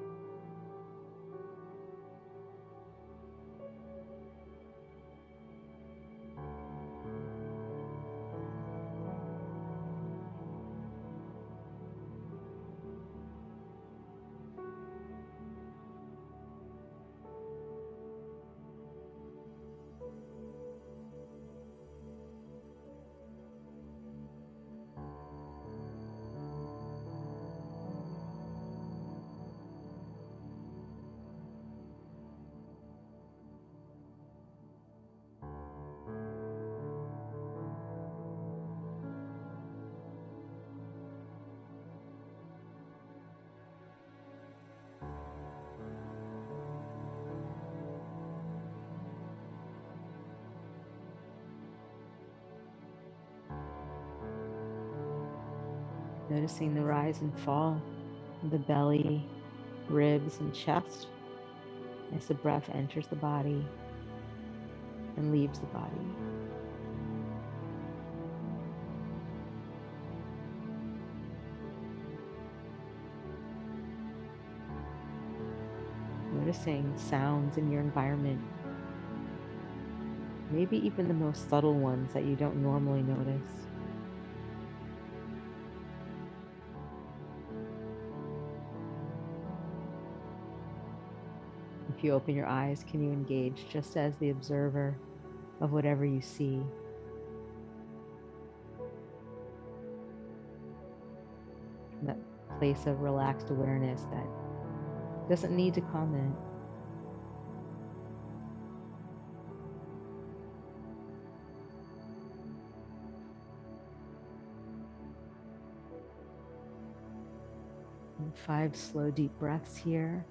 Noticing the rise and fall of the belly, ribs, and chest as the breath enters the body and leaves the body. noticing sounds in your environment, maybe even the most subtle ones that you don't normally notice. If you open your eyes, can you engage just as the observer of whatever you see? From that place of relaxed awareness that doesn't need to comment. And 5 slow, deep breaths here.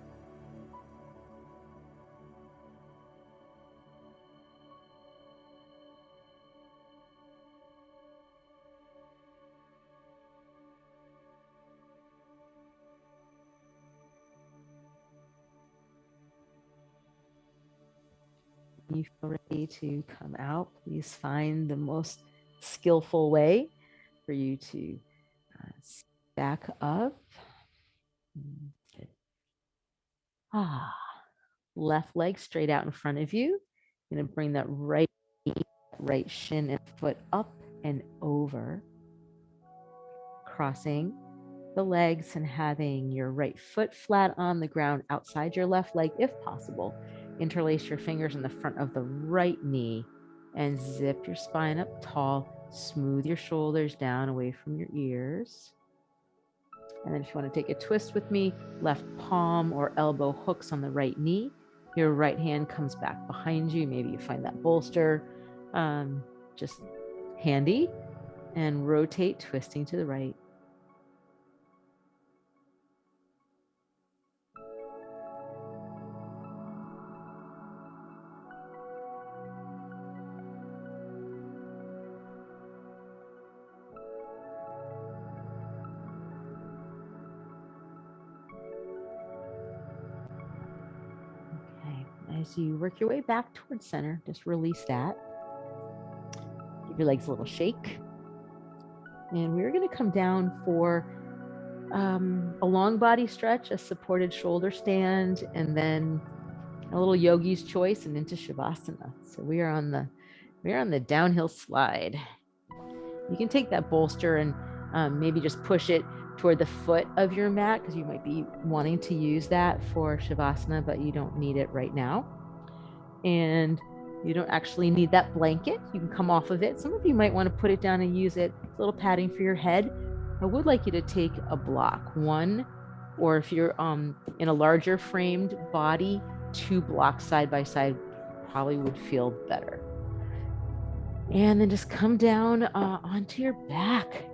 When you feel ready to come out, please find the most skillful way for you to back up. Good. Left leg straight out in front of you. You're going to bring that right knee, right shin and foot up and over, crossing the legs and having your right foot flat on the ground outside your left leg if possible. Interlace your fingers in the front of the right knee and zip your spine up tall. Smooth your shoulders down away from your ears. And then if you want to take a twist with me, left palm or elbow hooks on the right knee. Your right hand comes back behind you. Maybe you find that bolster just handy, and rotate, twisting to the right. As you work your way back towards center, just release that. Give your legs a little shake. And we're going to come down for a long body stretch, a supported shoulder stand, and then a little yogi's choice and into Shavasana. So we are on the downhill slide. You can take that bolster and maybe just push it toward the foot of your mat because you might be wanting to use that for Shavasana, but you don't need it right now. And you don't actually need that blanket. You can come off of it. Some of you might want to put it down and use it. It's a little padding for your head. I would like you to take a block, one, or if you're in a larger framed body, 2 blocks side by side probably would feel better. And then just come down onto your back.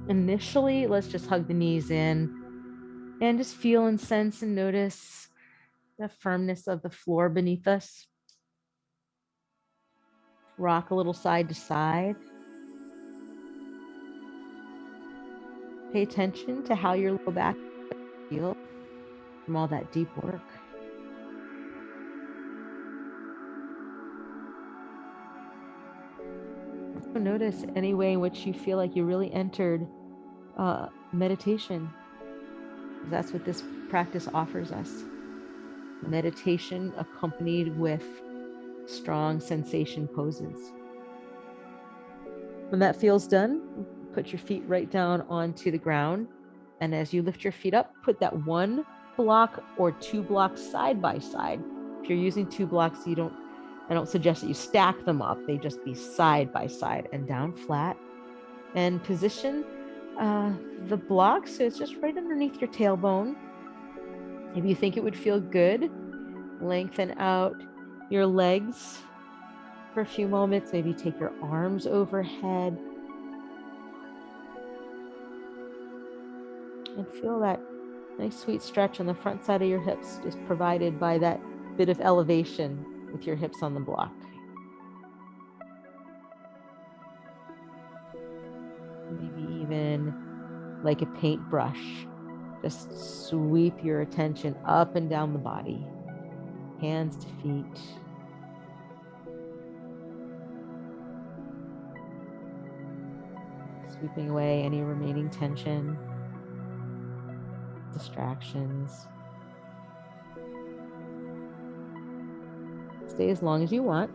Initially, let's just hug the knees in and just feel and sense and notice the firmness of the floor beneath us. Rock a little side to side. Pay attention to how your low back feels from all that deep work. Notice any way in which you feel like you really entered meditation. That's what this practice offers us. Meditation accompanied with strong sensation poses. When that feels done, put your feet right down onto the ground. And as you lift your feet up, put that 1 block or 2 blocks side by side. If you're using 2 blocks, I don't suggest that you stack them up. They just be side by side and down flat. And position the block so it's just right underneath your tailbone. If you think it would feel good, lengthen out your legs for a few moments. Maybe take your arms overhead and feel that nice sweet stretch on the front side of your hips, just provided by that bit of elevation with your hips on the block. Maybe even like a paintbrush, just sweep your attention up and down the body, hands to feet. Sweeping away any remaining tension, distractions. Stay as long as you want.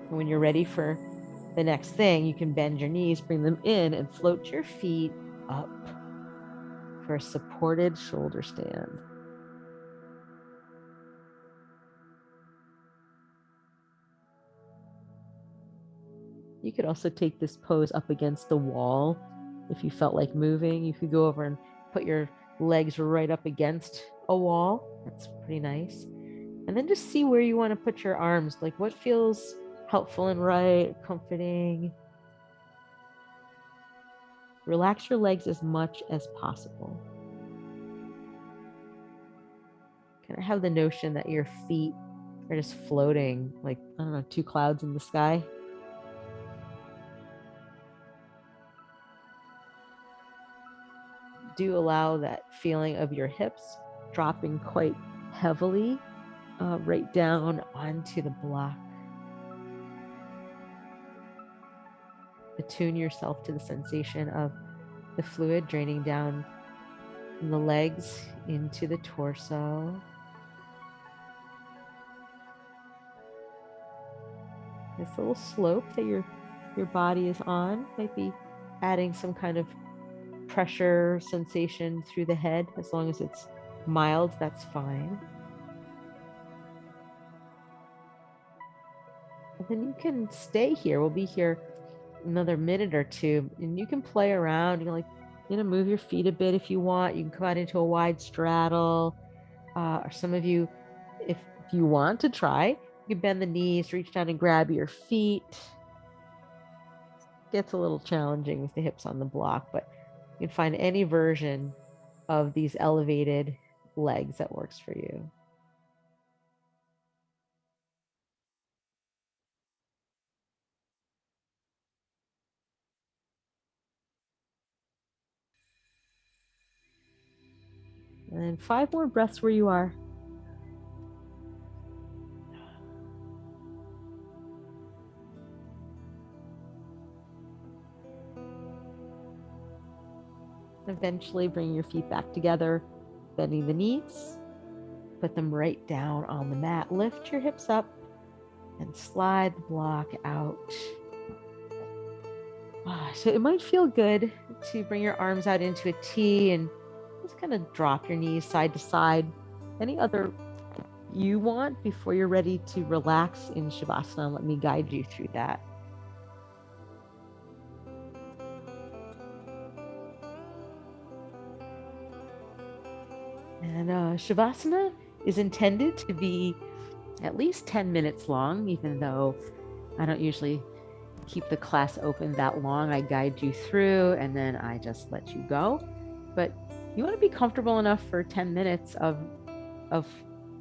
And when you're ready for the next thing, you can bend your knees, bring them in, and float your feet up for a supported shoulder stand. You could also take this pose up against the wall. If you felt like moving, you could go over and put your legs right up against a wall. That's pretty nice. And then just see where you want to put your arms, like what feels helpful and right, comforting. Relax your legs as much as possible. Kind of have the notion that your feet are just floating, like, I don't know, 2 clouds in the sky. Do allow that feeling of your hips dropping quite heavily right down onto the block. Attune yourself to the sensation of the fluid draining down from the legs into the torso. This little slope that your body is on might be adding some kind of pressure sensation through the head. As long as it's mild, that's fine. And then you can stay here. We'll be here another minute or two, and you can play around. You can move your feet a bit if you want. You can come out into a wide straddle, or some of you, if you want to try, you can bend the knees, reach down and grab your feet. Gets a little challenging with the hips on the block, but you can find any version of these elevated legs that works for you. And then 5 more breaths where you are. Eventually bring your feet back together, bending the knees, put them right down on the mat. Lift your hips up and slide the block out. So it might feel good to bring your arms out into a T and just kind of drop your knees side to side. Any other you want before you're ready to relax in Shavasana. Let me guide you through that. And Shavasana is intended to be at least 10 minutes long, even though I don't usually keep the class open that long. I guide you through and then I just let you go. But you want to be comfortable enough for 10 minutes of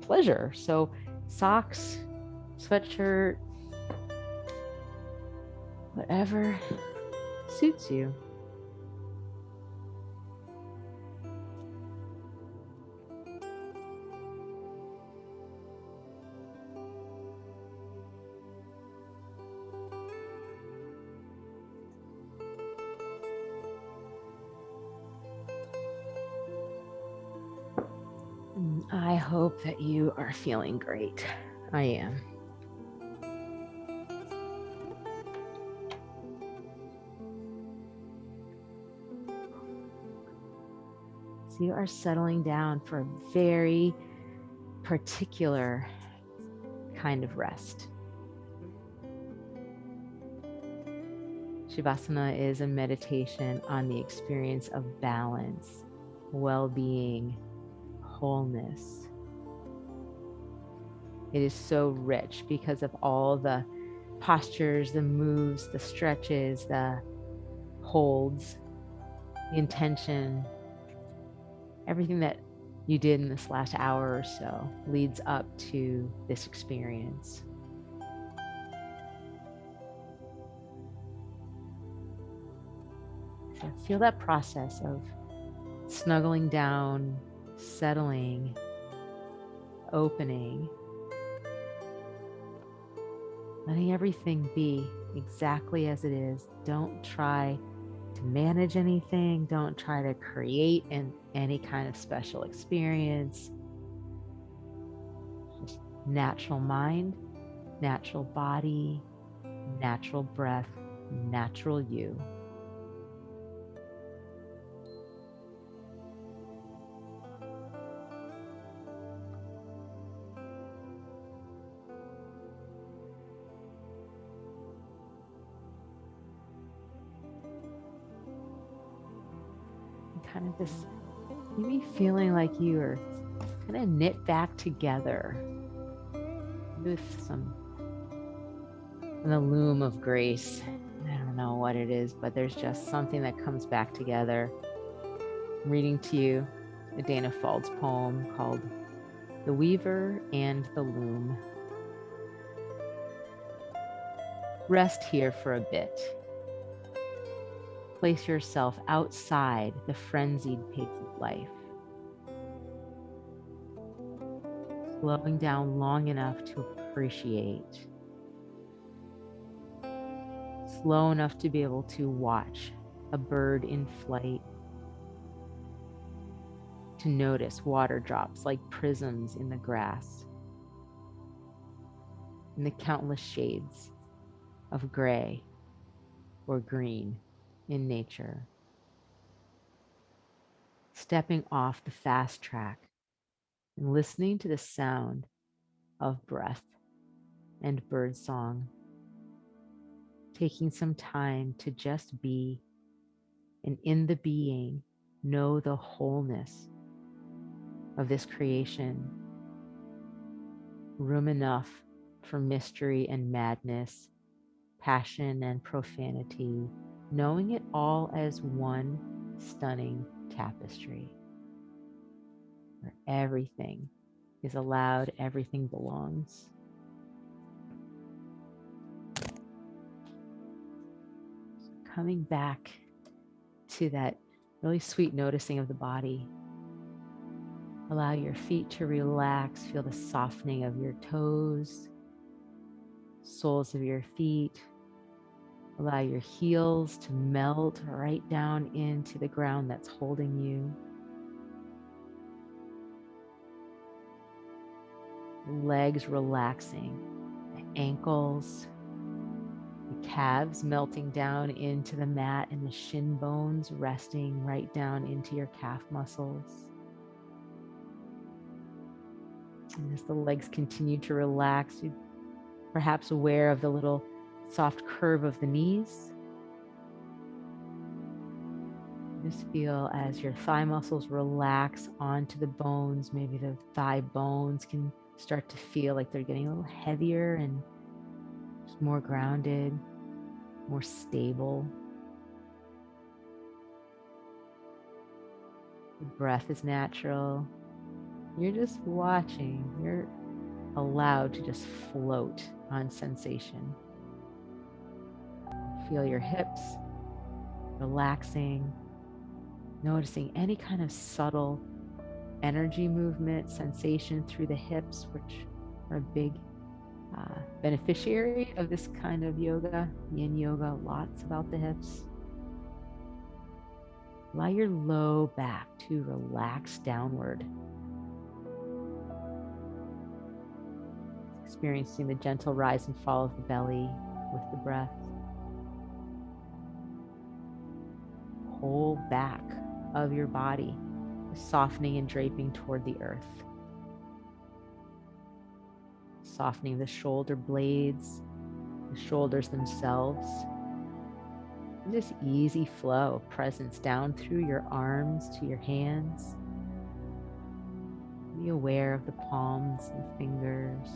pleasure. So socks, sweatshirt, whatever suits you. I hope that you are feeling great. I am. So you are settling down for a very particular kind of rest. Shavasana is a meditation on the experience of balance, well-being, wholeness. It is so rich because of all the postures, the moves, the stretches, the holds, the intention, everything that you did in this last hour or so leads up to this experience. So feel that process of snuggling down, settling, opening, letting everything be exactly as it is. Don't try to manage anything. Don't try to create any kind of special experience. Just natural mind, natural body, natural breath, natural you. And kind of this, maybe feeling like you are kind of knit back together with the loom of grace. I don't know what it is, but there's just something that comes back together. I'm reading to you a Dana Faulds poem called The Weaver and the Loom. Rest here for a bit. Place yourself outside the frenzied pace of life, slowing down long enough to appreciate, slow enough to be able to watch a bird in flight, to notice water drops like prisms in the grass, in the countless shades of gray or green in nature. Stepping off the fast track and listening to the sound of breath and birdsong, taking some time to just be, and in the being, know the wholeness of this creation. Room enough for mystery and madness, passion and profanity, knowing it all as one stunning tapestry where everything is allowed, everything belongs. So coming back to that really sweet noticing of the body. Allow your feet to relax. Feel the softening of your toes, soles of your feet. Allow your heels to melt right down into the ground that's holding you. Legs relaxing, the ankles, the calves melting down into the mat, and the shin bones resting right down into your calf muscles. And as the legs continue to relax, you're perhaps aware of the little soft curve of the knees. Just feel as your thigh muscles relax onto the bones. Maybe the thigh bones can start to feel like they're getting a little heavier and just more grounded, more stable. The breath is natural. You're just watching. You're allowed to just float on sensation. Feel your hips relaxing, noticing any kind of subtle energy movement, sensation through the hips, which are a big beneficiary of this kind of yoga, yin yoga, lots about the hips. Allow your low back to relax downward. Experiencing the gentle rise and fall of the belly with the breath. Whole back of your body softening and draping toward the earth. Softening the shoulder blades, the shoulders themselves. And just easy flow of presence down through your arms to your hands. Be aware of the palms and fingers.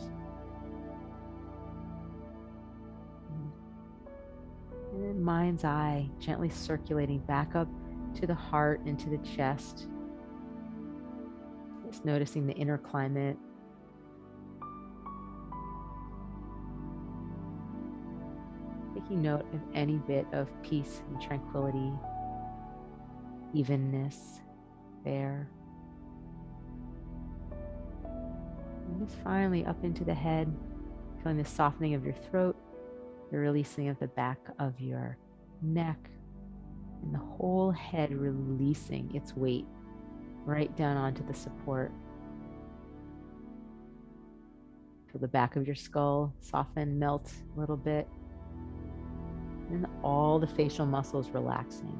And then mind's eye gently circulating back up to the heart and to the chest. Just noticing the inner climate. Taking note of any bit of peace and tranquility, evenness there. And just finally up into the head, feeling the softening of your throat, the releasing of the back of your neck, and the whole head releasing its weight right down onto the support. Feel the back of your skull soften, melt a little bit. And all the facial muscles relaxing.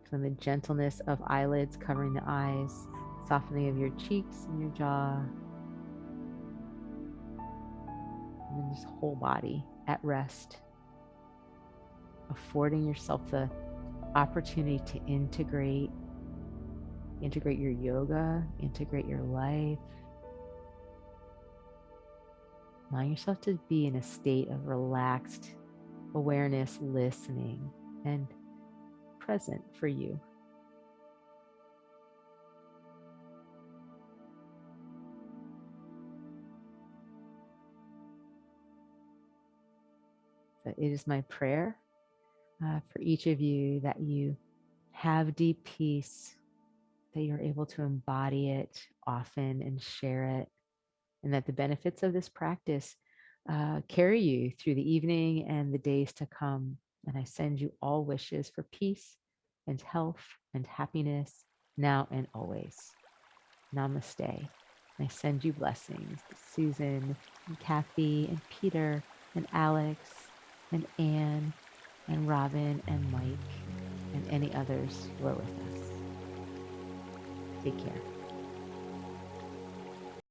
From the gentleness of eyelids covering the eyes, softening of your cheeks and your jaw. And then just whole body at rest. Affording yourself the opportunity to integrate your yoga, integrate your life. Allowing yourself to be in a state of relaxed awareness, listening, and present for you. So it is my prayer for each of you that you have deep peace, that you're able to embody it often and share it, and that the benefits of this practice carry you through the evening and the days to come. And I send you all wishes for peace and health and happiness now and always. Namaste. I send you blessings to Susan and Kathy and Peter and Alex and Anne and Robin and Mike and any others who are with us. Take care.